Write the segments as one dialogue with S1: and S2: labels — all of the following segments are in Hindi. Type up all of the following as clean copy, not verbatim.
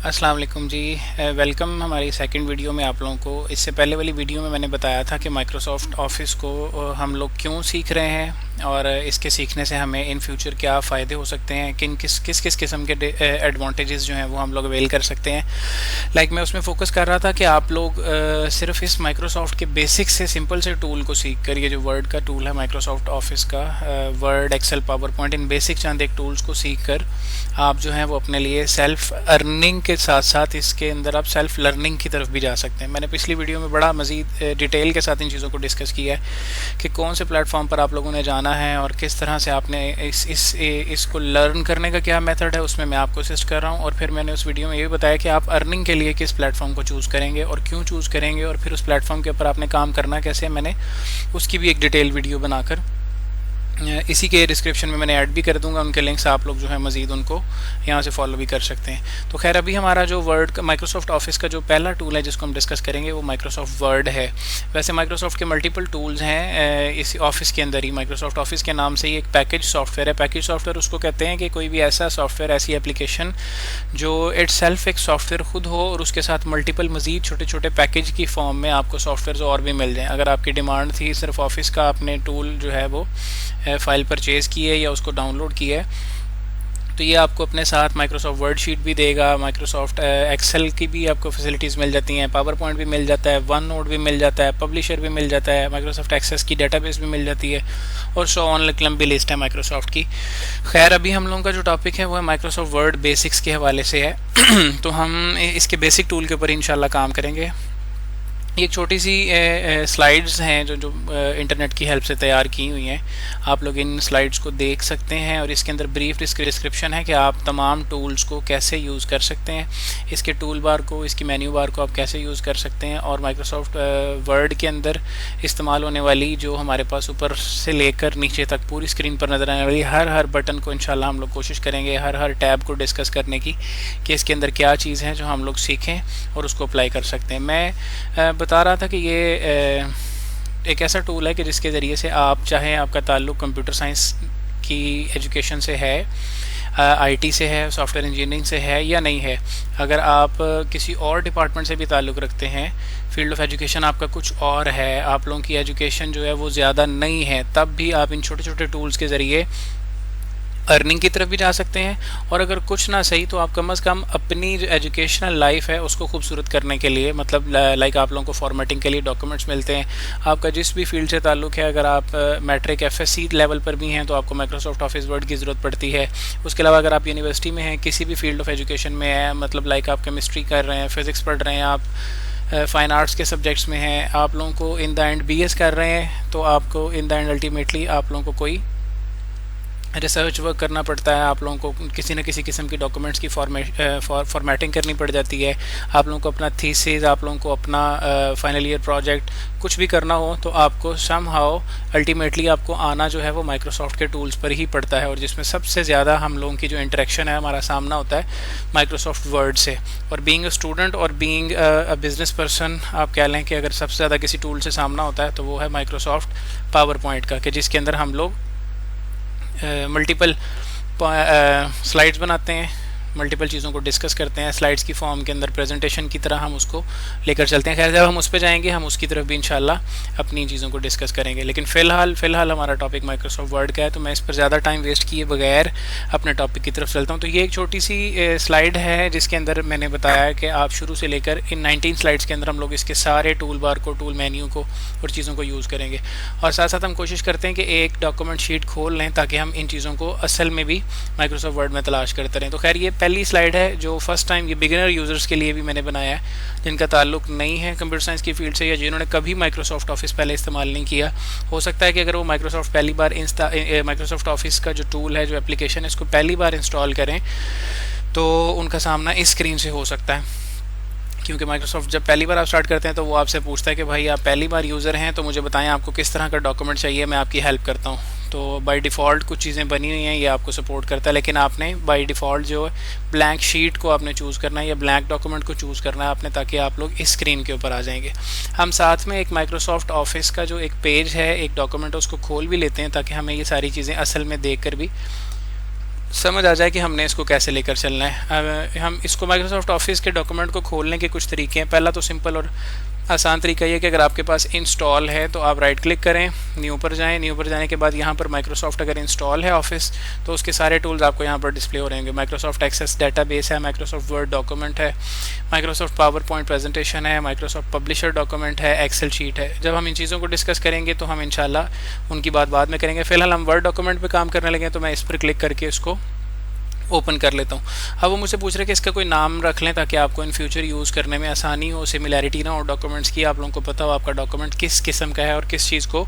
S1: अस्सलाम वालेकुम जी। वेलकम हमारी सेकंड वीडियो में आप लोगों को। इससे पहले वाली वीडियो में मैंने बताया था कि माइक्रोसॉफ्ट ऑफिस को हम लोग क्यों सीख रहे हैं और इसके सीखने से हमें इन फ्यूचर क्या फ़ायदे हो सकते हैं, किस किस किस्म के एडवांटेजेस जो हैं वो हम लोग अवेल कर सकते हैं। मैं उसमें फ़ोकस कर रहा था कि आप लोग सिर्फ इस माइक्रोसॉफ्ट के बेसिक से सिंपल से टूल को सीख कर, ये जो वर्ड का टूल है माइक्रोसॉफ्ट ऑफिस का, वर्ड, एक्सेल, पावर पॉइंट, इन बेसिक चंद एक टूल्स को सीख कर आप जो है वो अपने लिए सेल्फ अर्निंग के साथ साथ इसके अंदर आप सेल्फ लर्निंग की तरफ भी जा सकते हैं। मैंने पिछली वीडियो में बड़ा मज़ीद डिटेल के साथ इन चीज़ों को डिस्कस किया है कि कौन से प्लेटफॉर्म पर आप लोगों ने जाना है और किस तरह से आपने इसको लर्न करने का क्या मेथड है, उसमें मैं आपको असिस्ट कर रहा हूँ। और फिर मैंने उस वीडियो में ये भी बताया कि आप अर्निंग के लिए किस प्लेटफॉर्म को चूज़ करेंगे और क्यों चूज़ करेंगे, और फिर उस प्लेटफॉर्म के ऊपर आपने काम करना कैसे, मैंने उसकी भी एक डिटेल वीडियो बनाकर इसी के डिस्क्रिप्शन में मैंने ऐड भी कर दूंगा। उनके लिंक्स आप लोग जो है मज़ीद उनको यहाँ से फॉलो भी कर सकते हैं। तो खैर, अभी हमारा जो वर्ड का माइक्रोसॉफ्ट ऑफिस का जो पहला टूल है जिसको हम डिस्कस करेंगे वो माइक्रोसॉफ्ट वर्ड है। वैसे माइक्रोसॉफ्ट के मल्टीपल टूल्स हैं इस ऑफिस के अंदर ही। माइक्रोसॉफ्ट ऑफिस के नाम से ही एक पैकेज सॉफ्टवेयर है। पैकेज सॉफ्टवेयर उसको कहते हैं कि कोई भी ऐसा सॉफ्टवेयर, ऐसी एप्लीकेशन जो इटसेल्फ एक सॉफ्टवेयर खुद हो और उसके साथ मल्टीपल मज़ीद छोटे छोटे पैकेज की फॉर्म में आपको सॉफ्टवेयर और भी मिल जाएँ। अगर आपकी डिमांड थी सिर्फ ऑफिस का आपने टूल जो है वो फ़ाइल परचेज़ की है या उसको डाउनलोड किया है, तो ये आपको अपने साथ माइक्रोसॉफ्ट वर्ड शीट भी देगा, माइक्रोसॉफ्ट एक्सेल की भी आपको फैसिलिटीज़ मिल जाती हैं, पावर पॉइंट भी मिल जाता है, वन नोट भी मिल जाता है, पब्लिशर भी मिल जाता है, माइक्रोसॉफ्ट एक्सेस की डेटाबेस भी मिल जाती है, और सो ऑन लंबी लिस्ट है माइक्रोसॉफ्ट की। खैर, अभी हम लोगों का जो टॉपिक है वो है माइक्रोसॉफ्ट वर्ड बेसिक्स के हवाले से है। तो हम इसके बेसिक टूल के ऊपर इंशाल्लाह काम करेंगे। ये एक छोटी सी स्लाइड्स हैं जो इंटरनेट की हेल्प से तैयार की हुई हैं। आप लोग इन स्लाइड्स को देख सकते हैं और इसके अंदर ब्रीफ डिस्क्रिप्शन है कि आप तमाम टूल्स को कैसे यूज़ कर सकते हैं, इसके टूल बार को, इसकी मेन्यू बार को आप कैसे यूज़ कर सकते हैं, और माइक्रोसॉफ्ट वर्ड के अंदर इस्तेमाल होने वाली जो हमारे पास ऊपर से लेकर नीचे तक पूरी स्क्रीन पर नज़र आने वाली हर बटन को इंशाल्लाह हम लोग कोशिश करेंगे हर टैब को डिस्कस करने की कि इसके अंदर क्या चीज़ है जो हम लोग सीखें और उसको अप्लाई कर सकते हैं। मैं बता रहा था कि ये एक ऐसा टूल है कि जिसके ज़रिए से आप, चाहे आपका ताल्लुक़ कंप्यूटर साइंस की एजुकेशन से है, आईटी से है, सॉफ्टवेयर इंजीनियरिंग से है या नहीं है, अगर आप किसी और डिपार्टमेंट से भी ताल्लुक़ रखते हैं, फील्ड ऑफ एजुकेशन आपका कुछ और है, आप लोगों की एजुकेशन जो है वो ज़्यादा नहीं है, तब भी आप इन छोटे छोटे टूल्स के ज़रिए अर्निंग की तरफ भी जा सकते हैं। और अगर कुछ ना सही तो आप कम से कम अपनी जो एजुकेशनल लाइफ है उसको खूबसूरत करने के लिए, मतलब लाइक आप लोगों को फॉर्मेटिंग के लिए डॉक्यूमेंट्स मिलते हैं, आपका जिस भी फील्ड से ताल्लुक़ है, अगर आप मैट्रिक एफएससी लेवल पर भी हैं तो आपको माइक्रोसॉफ्ट ऑफिस वर्ड की ज़रूरत पड़ती है। उसके अलावा अगर आप यूनिवर्सिटी में हैं, किसी भी फील्ड ऑफ एजुकेशन में है, मतलब लाइक आप केमिस्ट्री कर रहे हैं, फिज़िक्स पढ़ रहे हैं, आप फ़ाइन आर्ट्स के सब्जेक्ट्स में हैं, आप लोगों को इन द एंड बीएस कर रहे हैं, तो आपको इन द एंड अल्टीमेटली आप लोगों को कोई रिसर्च वर्क करना पड़ता है, आप लोगों को किसी न किसी किस्म की डॉक्यूमेंट्स की फॉर्मेटिंग करनी पड़ जाती है, आप लोगों को अपना थीसिस, आप लोगों को अपना फाइनल ईयर प्रोजेक्ट कुछ भी करना हो तो आपको समहाउ अल्टीमेटली आपको आना जो है वो माइक्रोसॉफ्ट के टूल्स पर ही पड़ता है, और जिसमें सबसे ज़्यादा हम लोगों की जो इंटरेक्शन है, हमारा सामना होता है माइक्रोसॉफ्ट वर्ड से। और बीइंग अ स्टूडेंट और बीइंग अ बिज़नेस पर्सन, आप कह लें कि अगर सबसे ज़्यादा किसी टूल से सामना होता है तो वो है माइक्रोसॉफ्ट पावर पॉइंट का, कि जिसके अंदर हम लोग मल्टीपल स्लाइड्स बनाते हैं, मल्टीपल चीज़ों को डिस्कस करते हैं, स्लाइड्स की फॉर्म के अंदर प्रेजेंटेशन की तरह हम उसको लेकर चलते हैं। खैर, जब हम उस पर जाएंगे हम उसकी तरफ भी इंशाल्लाह अपनी चीज़ों को डिस्कस करेंगे, लेकिन फ़िलहाल हमारा टॉपिक माइक्रोसॉफ्ट वर्ड का है, तो मैं इस पर ज़्यादा टाइम वेस्ट किए बगैर अपने टॉपिक की तरफ चलता हूँ। तो ये एक छोटी सी स्लाइड है जिसके अंदर मैंने बताया कि आप शुरू से लेकर इन 19 स्लाइड्स के अंदर हम लोग इसके सारे टूल बार को, टूल मेन्यू को और चीज़ों को यूज़ करेंगे, और साथ साथ हम कोशिश करते हैं कि एक डॉक्यूमेंट शीट खोल लें ताकि हम इन चीज़ों को असल में भी माइक्रोसॉफ्ट वर्ड में तलाश करते रहें। तो खैर, ये पहली स्लाइड है जो फर्स्ट टाइम ये बिगिनर यूज़र्स के लिए भी मैंने बनाया है, जिनका ताल्लुक नहीं है कंप्यूटर साइंस की फील्ड से या जिन्होंने कभी माइक्रोसॉफ्ट ऑफिस पहले इस्तेमाल नहीं किया। हो सकता है कि अगर वो माइक्रोसॉफ्ट पहली बार माइक्रोसॉफ्ट ऑफिस का जो टूल है, जो एप्लीकेशन है, इसको पहली बार इंस्टॉल करें तो उनका सामना इस स्क्रीन से हो सकता है, क्योंकि माइक्रोसॉफ्ट जब पहली बार आप स्टार्ट करते हैं तो वो आपसे पूछता है कि भाई आप पहली बार यूज़र हैं तो मुझे बताएं आपको किस तरह का डॉक्यूमेंट चाहिए, मैं आपकी हेल्प करता हूँ। तो बाय डिफ़ॉल्ट कुछ चीज़ें बनी हुई हैं, ये आपको सपोर्ट करता है, लेकिन आपने बाय डिफ़ॉल्ट जो है ब्लैंक शीट को आपने चूज़ करना है या ब्लैंक डॉक्यूमेंट को चूज़ करना है आपने, ताकि आप लोग इस स्क्रीन के ऊपर आ जाएंगे। हम साथ में एक माइक्रोसॉफ्ट ऑफिस का जो एक पेज है, एक डॉक्यूमेंट है, उसको खोल भी लेते हैं ताकि हमें ये सारी चीज़ें असल में देख कर भी समझ आ जाए कि हमने इसको कैसे लेकर चलना है। अब हम इसको माइक्रोसॉफ्ट ऑफिस के डॉक्यूमेंट को खोलने के कुछ तरीके हैं। पहला तो सिंपल और आसान तरीका ये कि अगर आपके पास इंस्टॉल है तो आप राइट क्लिक करें, न्यू पर जाएं। न्यू पर जाने के बाद यहाँ पर माइक्रोसॉफ्ट अगर इंस्टॉल है ऑफिस तो उसके सारे टूल्स आपको यहाँ पर डिस्प्ले हो रहे होंगे। माइक्रोसॉफ्ट एक्सेस डेटाबेस है, माइक्रोसॉफ्ट वर्ड डॉक्यूमेंट है, माइक्रोसॉफ्ट पावर पॉइंट प्रेजेंटेशन है, माइक्रोसॉफ्ट पब्लिशर डॉक्यूमेंट है, एक्सेल शीट है। जब हम इन चीज़ों को डिस्कस करेंगे तो हम इंशाल्लाह उनकी बात बाद में करेंगे। फिलहाल हम वर्ड डॉक्यूमेंट पर काम करने लगे तो मैं इस पर क्लिक करके इसको ओपन कर लेता हूँ। अब वो मुझसे पूछ रहे हैं कि इसका कोई नाम रख लें ताकि आपको इन फ्यूचर यूज़ करने में आसानी हो, सिमिलैरिटी ना हो डॉक्यूमेंट्स की, आप लोगों को पता हो आपका डॉक्यूमेंट किस किस्म का है और किस चीज़ को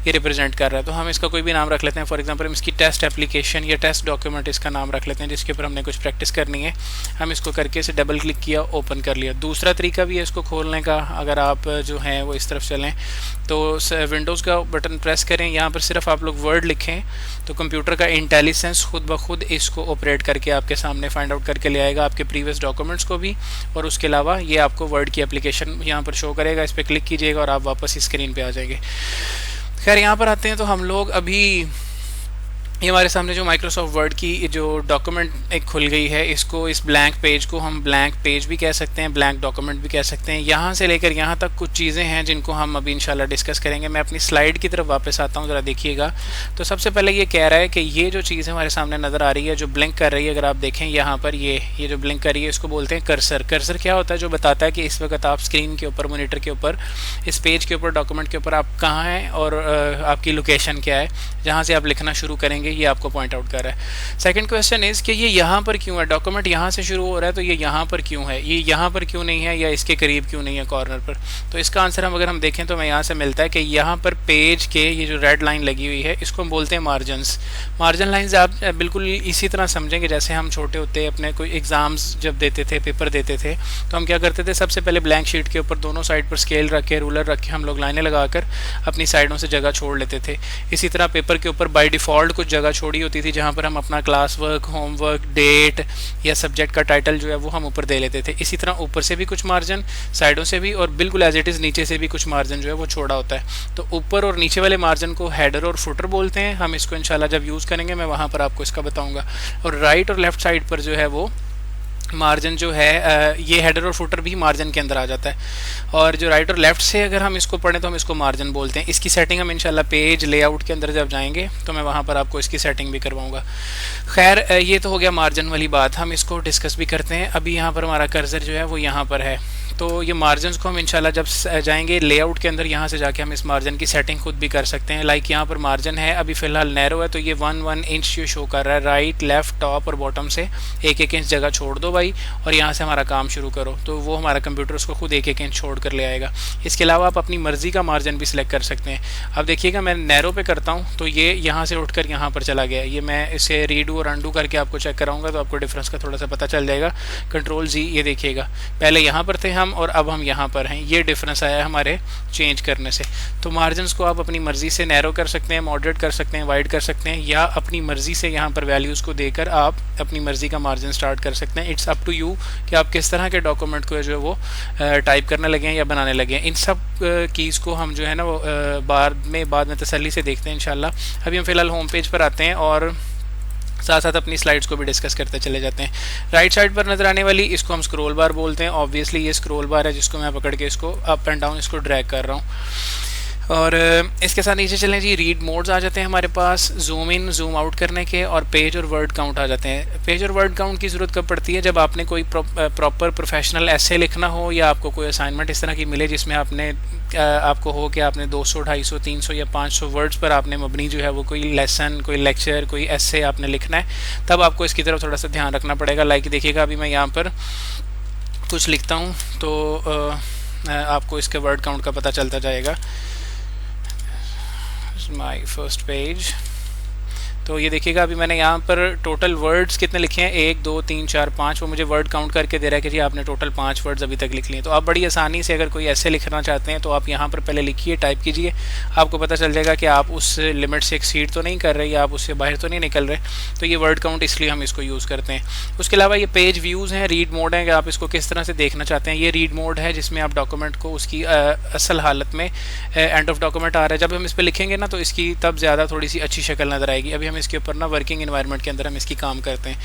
S1: ये रिप्रेजेंट कर रहा है। तो हम इसका कोई भी नाम रख लेते हैं। फॉर एग्जांपल हम इसकी टेस्ट एप्लीकेशन या टेस्ट डॉक्यूमेंट इसका नाम रख लेते हैं, जिसके ऊपर हमने कुछ प्रैक्टिस करनी है। हम इसको करके इसे डबल क्लिक किया, ओपन कर लिया। दूसरा तरीका भी है इसको खोलने का, अगर आप जो हैं वो इस तरफ चलें तो विंडोज़ का बटन प्रेस करें, यहाँ पर सिर्फ आप लोग वर्ड लिखें तो कंप्यूटर का इंटेलिजेंस खुद ब खुद इसको ऑपरेट करके आपके सामने फाइंड आउट करके ले आएगा, आपके प्रीवियस डॉक्यूमेंट्स को भी, और उसके अलावा ये आपको वर्ड की एप्लीकेशन यहाँ पर शो करेगा। इस पर क्लिक कीजिएगा और आप वापस इस स्क्रीन पे आ जाएंगे। खैर यहाँ पर आते हैं तो हम लोग अभी ये हमारे सामने जो माइक्रोसॉफ्ट वर्ड की जो डॉक्यूमेंट एक खुल गई है, इसको इस ब्लैंक पेज को हम ब्लैंक पेज भी कह सकते हैं, ब्लैंक डॉक्यूमेंट भी कह सकते हैं। यहाँ से लेकर यहाँ तक कुछ चीज़ें हैं जिनको हम अभी इंशाल्लाह डिस्कस करेंगे। मैं अपनी स्लाइड की तरफ वापस आता हूँ, ज़रा देखिएगा। तो सबसे पहले ये कह रहा है कि ये जो चीज़ हमारे सामने नज़र आ रही है जो ब्लिंक कर रही है, अगर आप देखें यहाँ पर ये जो ब्लिंक कर रही है इसको बोलते हैं कर्सर। कर्सर क्या होता है? जो बताता है कि इस वक्त आप स्क्रीन के ऊपर, मोनीटर के ऊपर, इस पेज के ऊपर, डॉक्यूमेंट के ऊपर आप कहाँ हैं और आपकी लोकेशन क्या है, जहाँ से आप लिखना शुरू करेंगे ये आपको पॉइंट आउट कर रहा है। सेकंड क्वेश्चन इज़ कि ये यहाँ पर क्यों है? डॉक्यूमेंट यहाँ से शुरू हो रहा है तो ये यहाँ पर क्यों है, ये यहाँ पर क्यों नहीं है या इसके करीब क्यों नहीं है कॉर्नर पर? तो इसका आंसर हम अगर हम देखें तो हमें यहाँ से मिलता है कि यहाँ पर पेज के ये जो रेड लाइन लगी हुई है इसको हम बोलते हैं मार्जिनस। मार्जिन लाइन्स आप बिल्कुल इसी तरह समझेंगे जैसे हम छोटे होते अपने कोई एग्ज़ाम्स जब देते थे, पेपर देते थे, तो हम क्या करते थे, सबसे पहले ब्लैंक शीट के ऊपर दोनों साइड पर स्केल रख के, रूलर रख के हम लोग लाइनें लगाकर अपनी साइडों से जगह छोड़ लेते थे। इसी तरह पेपर के ऊपर बाय डिफ़ॉल्ट कुछ जगह छोड़ी होती थी जहाँ पर हम अपना क्लास वर्क, होमवर्क, डेट या सब्जेक्ट का टाइटल जो है वो हम ऊपर दे लेते थे। इसी तरह ऊपर से भी कुछ मार्जिन, साइडों से भी, और बिल्कुल एज इट इज़ नीचे से भी कुछ मार्जिन जो है वो छोड़ा होता है। तो ऊपर और नीचे वाले मार्जिन को हेडर और फुटर बोलते हैं। हम इसको इंशाल्लाह जब यूज़ करेंगे मैं वहाँ पर आपको इसका बताऊँगा। और राइट और लेफ़्ट साइड पर जो है वो मार्जिन जो है ये हेडर और फुटर भी मार्जिन के अंदर आ जाता है। और जो राइट और लेफ़्ट से अगर हम इसको पढ़ें तो हम इसको मार्जिन बोलते हैं। इसकी सेटिंग हम इंशाल्लाह पेज लेआउट के अंदर जब जाएंगे तो मैं वहाँ पर आपको इसकी सेटिंग भी करवाऊँगा। खैर ये तो हो गया मार्जिन वाली बात, हम इसको डिस्कस भी करते हैं। अभी यहाँ पर हमारा कर्सर जो है वो यहाँ पर है, तो ये मार्जिन को हम इंशाल्लाह जब जाएंगे लेआउट के अंदर यहाँ से जाके हम इस मार्जिन की सेटिंग खुद भी कर सकते हैं। लाइक यहाँ पर मार्जिन है, अभी फ़िलहाल नैरो है तो ये 1 इंच जो शो कर रहा है। राइट, लेफ़्ट, टॉप और बॉटम से 1 इंच जगह छोड़ दो भाई और यहाँ से हमारा काम शुरू करो, तो वो हमारा कंप्यूटर उसको खुद 1 इंच छोड़ कर ले आएगा। इसके अलावा आप अपनी मर्ज़ी का मार्जिन भी सिलेक्ट कर सकते हैं। अब देखिएगा मैं नैरो पे करता हूँ तो ये यहाँ से उठकर यहाँ पर चला गया। ये मैं इसे रीडू और अंडू करके आपको चेक कराऊँगा तो आपको डिफरेंस का थोड़ा सा पता चल जाएगा। कंट्रोल-Z, ये देखिएगा पहले यहाँ पर थे हम और अब हम यहाँ पर हैं, ये डिफरेंस आया हमारे चेंज करने से। तो मार्जिनस को आप अपनी मर्ज़ी से नैरो कर सकते हैं, मॉडरेट कर सकते हैं, वाइड कर सकते हैं, या अपनी मर्ज़ी से यहाँ पर वैल्यूज़ को देकर आप अपनी मर्ज़ी का मार्जिन स्टार्ट कर सकते हैं। इट्स अप टू यू कि आप किस तरह के डॉक्यूमेंट को जो है वो टाइप करने लगे हैं या बनाने लगे हैं। इन सब कीज़ को हम जो है ना वो बाद में तसल्ली से देखते हैं इंशाल्लाह। अभी हम फ़िलहाल होम पेज पर आते हैं और साथ साथ अपनी स्लाइड्स को भी डिस्कस करते चले जाते हैं। राइट साइड पर नज़र आने वाली इसको हम स्क्रॉल बार बोलते हैं। ऑब्वियसली ये स्क्रॉल बार है जिसको मैं पकड़ के इसको अप एंड डाउन इसको ड्रैग कर रहा हूँ। और इसके साथ नीचे चलें जी, रीड मोड्स आ जाते हैं हमारे पास, जूम इन जूम आउट करने के, और पेज और वर्ड काउंट आ जाते हैं। पेज और वर्ड काउंट की ज़रूरत कब पड़ती है? जब आपने कोई प्रॉपर प्रोफेशनल ऐसे लिखना हो या आपको कोई असाइनमेंट इस तरह की मिले जिसमें आपको हो कि आपने 200, 250, 300 या 500 वर्ड्स पर आपने मबनी जो है वो कोई लेसन, कोई लेक्चर, कोई ऐसे आपने लिखना है, तब आपको इसकी तरफ थोड़ा सा ध्यान रखना पड़ेगा। लाइक देखिएगा अभी मैं यहाँ पर कुछ लिखता हूँ तो आपको इसके वर्ड काउंट का पता चलता जाएगा। माय फर्स्ट पेज, तो ये देखिएगा अभी मैंने यहाँ पर टोटल वर्ड्स कितने लिखे हैं, 1 2 3 4 5, वो मुझे वर्ड काउंट करके दे रहा है कि जी आपने टोटल 5 वर्ड्स अभी तक लिख लिए। तो आप बड़ी आसानी से अगर कोई ऐसे लिखना चाहते हैं तो आप यहाँ पर पहले लिखिए, टाइप कीजिए, आपको पता चल जाएगा कि आप उस लिमिट से एक्सीड तो नहीं कर रहे या आप उससे बाहर तो नहीं निकल रहे। तो ये वर्ड काउंट इसलिए हम इसको यूज़ करते हैं। उसके अलावा ये पेज व्यूज़ हैं, रीड मोड है कि आप इसको किस तरह से देखना चाहते हैं। ये रीड मोड है जिसमें आप डॉक्यूमेंट को उसकी असल हालत में एंड ऑफ डॉक्यूमेंट आ रहा है, जब हम इस पर लिखेंगे ना तो इसकी तब ज़्यादा थोड़ी सी अच्छी शक्ल नज़र आएगी। अभी हम इसके ऊपर ना वर्किंग एनवायरनमेंट के अंदर हम इसकी काम करते हैं।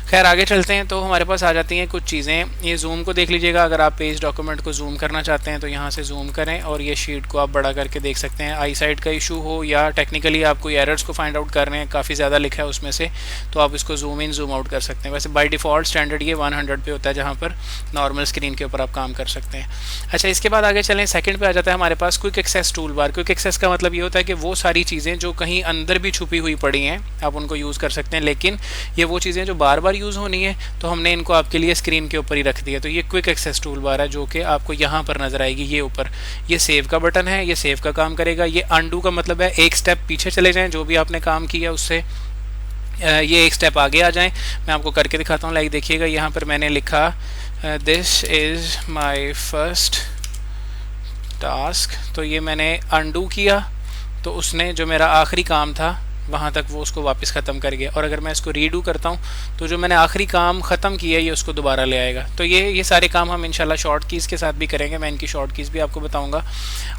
S1: खैर आगे चलते हैं। तो हमारे पास आ जाती हैं कुछ चीज़ें। ये जूम को देख लीजिएगा, अगर आप पेज डॉक्यूमेंट को जूम करना चाहते हैं तो यहाँ से जूम करें और ये शीट को आप बड़ा करके देख सकते हैं। आई साइट का इशू हो या टेक्निकली आप कोई एरर्स को फाइंड आउट कर रहे हैं, काफ़ी ज़्यादा लिखा है उसमें से, तो आप इसको जूम इन जूम आउट कर सकते हैं। वैसे बाय डिफ़ॉल्ट स्टैंडर्ड ये 100 पे होता है, जहाँ पर नॉर्मल स्क्रीन के ऊपर आप काम कर सकते हैं। अच्छा, इसके बाद आगे चलें, सेकंड पे आ जाता है हमारे पास quick access tool bar. Quick access का मतलब ये होता है कि वो सारी चीज़ें जो कहीं अंदर भी छुपी हुई पड़ी हैं आप उनको यूज़ कर सकते हैं, लेकिन ये वो चीज़ें जो बार बार यूज़ होनी है तो हमने इनको आपके लिए स्क्रीन के ऊपर ही रख दिया। तो ये क्विक एक्सेस टूल बार है जो कि आपको यहाँ पर नज़र आएगी। ये ऊपर ये सेव का बटन है, ये सेव का काम करेगा। ये अनडू का मतलब है एक स्टेप पीछे चले जाएँ, जो भी आपने काम किया उससे ये एक स्टेप आगे आ जाएं। मैं आपको करके दिखाता हूँ। लाइक देखिएगा, यहाँ पर मैंने लिखा this is my first task, तो ये मैंने अनडू किया तो उसने जो मेरा आखिरी काम था वहाँ तक वो उसको वापस ख़त्म कर गया। और अगर मैं इसको रीडू करता हूँ तो जो मैंने आखिरी काम ख़त्म किया ये उसको दोबारा ले आएगा। तो ये सारे काम हम इंशाल्लाह शॉर्ट कीज़ के साथ भी करेंगे, मैं इनकी शॉर्ट कीज़ भी आपको बताऊँगा।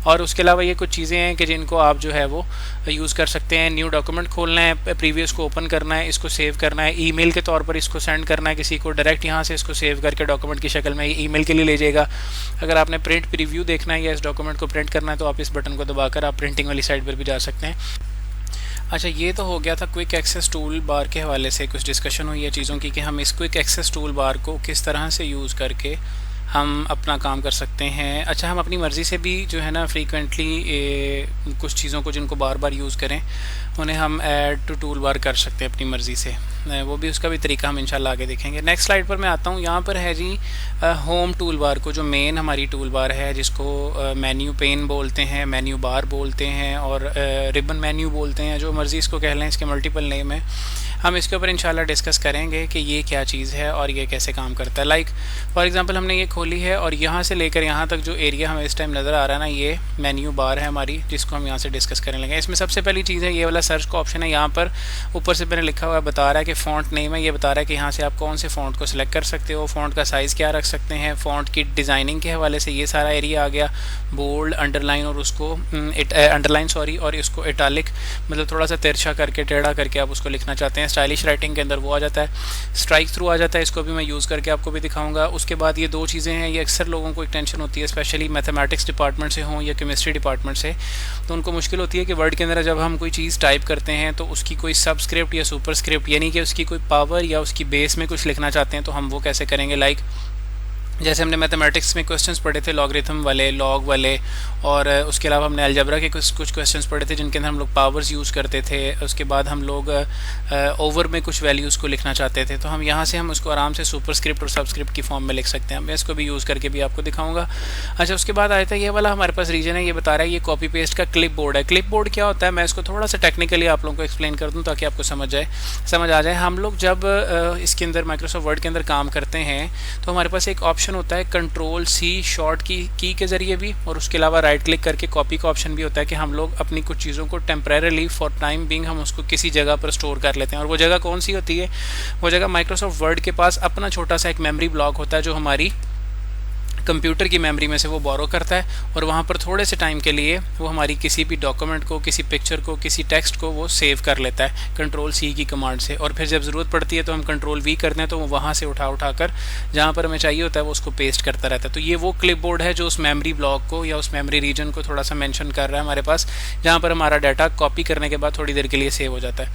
S1: और उसके अलावा ये कुछ चीज़ें हैं कि जिनको आप जो है वो यूज़ कर सकते हैं। न्यू डॉक्यूमेंट खोलना है, प्रीवियस को ओपन करना है, इसको सेव करना है, ईमेल के तौर पर इसको सेंड करना है किसी को, डायरेक्ट यहाँ से इसको सेव करके डॉक्यूमेंट की शक्ल में ईमेल के लिए ले जाएगा। अगर आपने प्रिंट प्रीव्यू देखना है या इस डॉक्यूमेंट को प्रिंट करना है तो आप इस बटन को दबाकर आप प्रिंटिंग वाली साइड पर भी जा सकते हैं। अच्छा, ये तो हो गया था क्विक एक्सेस टूल बार के हवाले से कुछ डिस्कशन हुई है चीज़ों की कि हम इस क्विक एक्सेस टूल बार को किस तरह से यूज़ करके हम अपना काम कर सकते हैं। अच्छा, हम अपनी मर्ज़ी से भी जो है ना फ्रीक्वेंटली कुछ चीज़ों को जिनको बार बार यूज़ करें उन्हें हम ऐड टू टूल बार कर सकते हैं अपनी मर्ज़ी से। वो भी उसका भी तरीका हम इंशाल्लाह आगे देखेंगे। नेक्स्ट स्लाइड पर मैं आता हूँ। यहाँ पर है जी होम टूल बार को, जो मेन हमारी टूल बार है जिसको मेन्यू पेन बोलते हैं, मेन्यू बार बोलते हैं और रिबन मेन्यू बोलते हैं, जो मर्ज़ी इसको कह लें, इसके मल्टीपल नेम है। हम इसके ऊपर इंशाल्लाह डिस्कस करेंगे कि ये क्या चीज़ है और ये कैसे काम करता है। लाइक फॉर एग्जांपल हमने ये खोली है और यहाँ से लेकर यहाँ तक जो एरिया हमें इस टाइम नज़र आ रहा है ना, ये मेन्यू बार है हमारी, जिसको हम यहाँ से डिस्कस करने लगे। इसमें सबसे पहली चीज़ है ये वाला सर्च का ऑप्शन है। यहाँ पर ऊपर से मैंने लिखा हुआ है, बता रहा है कि फ़ॉन्ट नेम है, ये बता रहा है कि यहाँ से आप कौन से फ़ॉन्ट को सिलेक्ट कर सकते हो, फ़ॉन्ट का साइज़ क्या रख सकते हैं, फ़ॉन्ट की डिज़ाइनिंग के हवाले से ये सारा एरिया आ गया। बोल्ड, अंडरलाइन और उसको अंडरलाइन और इसको इटालिक मतलब थोड़ा सा तिरछा करके टेढ़ा करके आप उसको लिखना चाहते हैं। स्टाइलिश राइटिंग के अंदर वो आ जाता है। स्ट्राइक थ्रू आ जाता है, इसको भी मैं यूज़ करके आपको भी दिखाऊंगा। उसके बाद ये दो चीज़ें हैं, ये अक्सर लोगों को एक टेंशन होती है, स्पेशली मैथमेटिक्स डिपार्टमेंट से हों या केमिस्ट्री डिपार्टमेंट से, तो उनको मुश्किल होती है कि वर्ड के अंदर जब हम कोई चीज़ टाइप करते हैं तो उसकी कोई सबस्क्रिप्ट या सुपरस्क्रिप्ट यानी कि उसकी कोई पावर या उसकी बेस में कुछ लिखना चाहते हैं तो हम वो कैसे करेंगे। लाइक जैसे हमने मैथमेटिक्स में क्वेश्चंस पढ़े थे लॉगरिथम वाले, लॉग वाले, और उसके अलावा हमने अलजबरा के कुछ क्वेश्चंस पढ़े थे जिनके अंदर हम लोग पावर्स यूज़ करते थे। उसके बाद हम लोग ओवर में कुछ वैल्यूज़ को लिखना चाहते थे, तो हम यहाँ से हम उसको आराम से सुपरस्क्रिप्ट और सबस्क्रिप्ट की फॉर्म में लिख सकते हैं। मैं इसको भी यूज़ करके भी आपको दिखाऊँगा। अच्छा, उसके बाद आया था ये वाला हमारे पास रीजन है, ये बता रहा है ये कॉपी पेस्ट का क्लिप बोर्ड है। क्लिप बोर्ड क्या होता है, मैं इसको थोड़ा सा टेक्निकली आप लोगों को एक्सप्लेन कर दूँ ताकि आपको समझ आ जाए। हम लोग जब इसके अंदर माइक्रोसॉफ्ट वर्ड के अंदर काम करते हैं तो हमारे पास एक ऑप्शन होता है Ctrl+C शॉर्ट की के ज़रिए भी, और उसके अलावा राइट क्लिक करके कॉपी का ऑप्शन भी होता है कि हम लोग अपनी कुछ चीज़ों को टेम्परेरीली फॉर टाइम बिंग हम उसको किसी जगह पर स्टोर कर लेते हैं। और वो जगह कौन सी होती है, वो जगह माइक्रोसॉफ्ट वर्ड के पास अपना छोटा सा एक मेमोरी ब्लॉक होता है जो हमारी कंप्यूटर की मेमोरी में से वो बोरो करता है, और वहाँ पर थोड़े से टाइम के लिए वो हमारी किसी भी डॉक्यूमेंट को, किसी पिक्चर को, किसी टेक्स्ट को वो सेव कर लेता है Ctrl+C की कमांड से। और फिर जब ज़रूरत पड़ती है तो हम Ctrl+V करते हैं तो वो वहाँ से उठा कर जहाँ पर हमें चाहिए होता है वो उसको पेस्ट करता रहता है। तो ये वो क्लिपबोर्ड है जो उस मेमोरी ब्लॉक को या उस मेमोरी रीजन को थोड़ा सा मेंशन कर रहा है हमारे पास, जहाँ पर हमारा डाटा कॉपी करने के बाद थोड़ी देर के लिए सेव हो जाता है।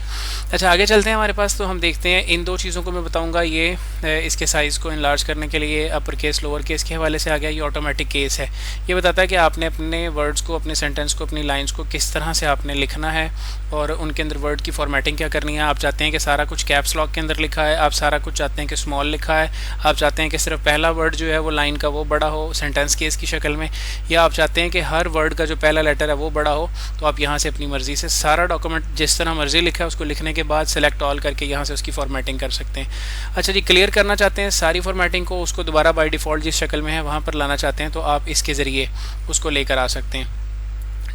S1: अच्छा, आगे चलते हैं हमारे पास, तो हम देखते हैं इन दो चीज़ों को मैं बताऊँगा। ये इसके साइज़ को इनलार्ज करने के लिए अपर केस लोअर केस के हवाले से आ गया। ये ऑटोमेटिक केस है, ये बताता है कि आपने अपने वर्ड्स को, अपने सेंटेंस को, अपनी लाइंस को किस तरह से आपने लिखना है और उनके अंदर वर्ड की फॉर्मेटिंग क्या करनी है। आप चाहते हैं कि सारा कुछ कैप्स लॉक के अंदर लिखा है, आप सारा कुछ चाहते हैं कि स्मॉल लिखा है, आप चाहते हैं कि सिर्फ पहला वर्ड जो है वो लाइन का वो बड़ा हो सेंटेंस केस की शक्ल में, या आप चाहते हैं कि हर वर्ड का जो पहला लेटर है वो बड़ा हो। तो आप यहाँ से अपनी मर्ज़ी से सारा डॉक्यूमेंट जिस तरह मर्ज़ी लिखा है उसको लिखने के बाद सेलेक्ट ऑल करके यहाँ से उसकी फॉर्मेटिंग कर सकते हैं। अच्छा जी, क्लियर करना चाहते हैं सारी फॉर्मेटिंग को, उसको दोबारा बाय डिफ़ॉल्ट जिस शक्ल में है वहाँ पर लाना चाहते हैं तो आप इसके ज़रिए उसको लेकर आ सकते हैं।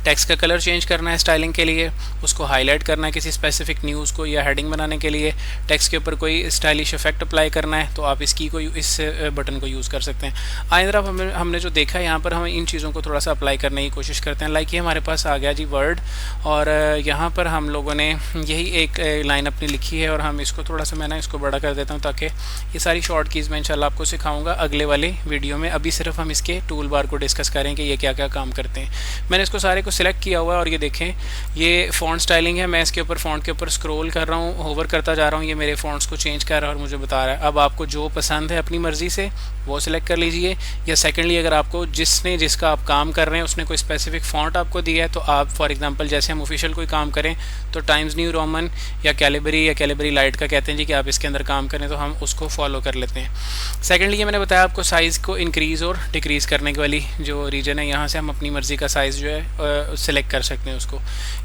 S1: टेक्स्ट का कलर चेंज करना है स्टाइलिंग के लिए, उसको हाईलाइट करना है किसी स्पेसिफिक न्यूज़ को या हेडिंग बनाने के लिए, टेक्स्ट के ऊपर कोई स्टाइलिश इफेक्ट अप्लाई करना है, तो आप इस बटन को यूज़ कर सकते हैं। आइए तरफ हमने जो देखा है यहाँ पर हम इन चीज़ों को थोड़ा सा अप्लाई करने की कोशिश करते हैं। लाइक ये हमारे पास आ गया जी वर्ड, और यहाँ पर हम लोगों ने यही एक लाइन अपनी लिखी है, और हम इसको थोड़ा सा मैं ना इसको बड़ा कर देता हूँ ताकि ये सारी शॉर्ट कीज़ मैं इंशाल्लाह आपको सिखाऊंगा अगले वाले वीडियो में। अभी सिर्फ हम इसके टूल बार को डिस्कस करें कि ये क्या क्या काम करते हैं। मैंने इसको सारे को सिलेक्ट किया हुआ है, और ये देखें ये फ़ॉन्ट स्टाइलिंग है। मैं इसके ऊपर फ़ॉन्ट के ऊपर स्क्रॉल कर रहा हूँ, होवर करता जा रहा हूँ, ये मेरे फ़ॉन्ट्स को चेंज कर रहा है और मुझे बता रहा है। अब आपको जो पसंद है अपनी मर्ज़ी से वो सिलेक्ट कर लीजिए, या सेकेंडली अगर आपको जिसका आप काम कर रहे हैं उसने कोई स्पेसिफिक फ़ॉन्ट आपको दिया है, तो आप फॉर एग्जांपल जैसे हम ऑफिशियल कोई काम करें तो टाइम्स न्यू रोमन या कैलिबरी लाइट का कहते हैं जी कि आप इसके अंदर काम करें, तो हम उसको फॉलो कर लेते हैं। सेकेंडली ये मैंने बताया आपको साइज़ को इंक्रीज़ और डिक्रीज़ करने के वाली जो रीजन है, यहाँ से हम अपनी मर्ज़ी का साइज़ जो है सिलेक्ट कर सकते हैं उसको।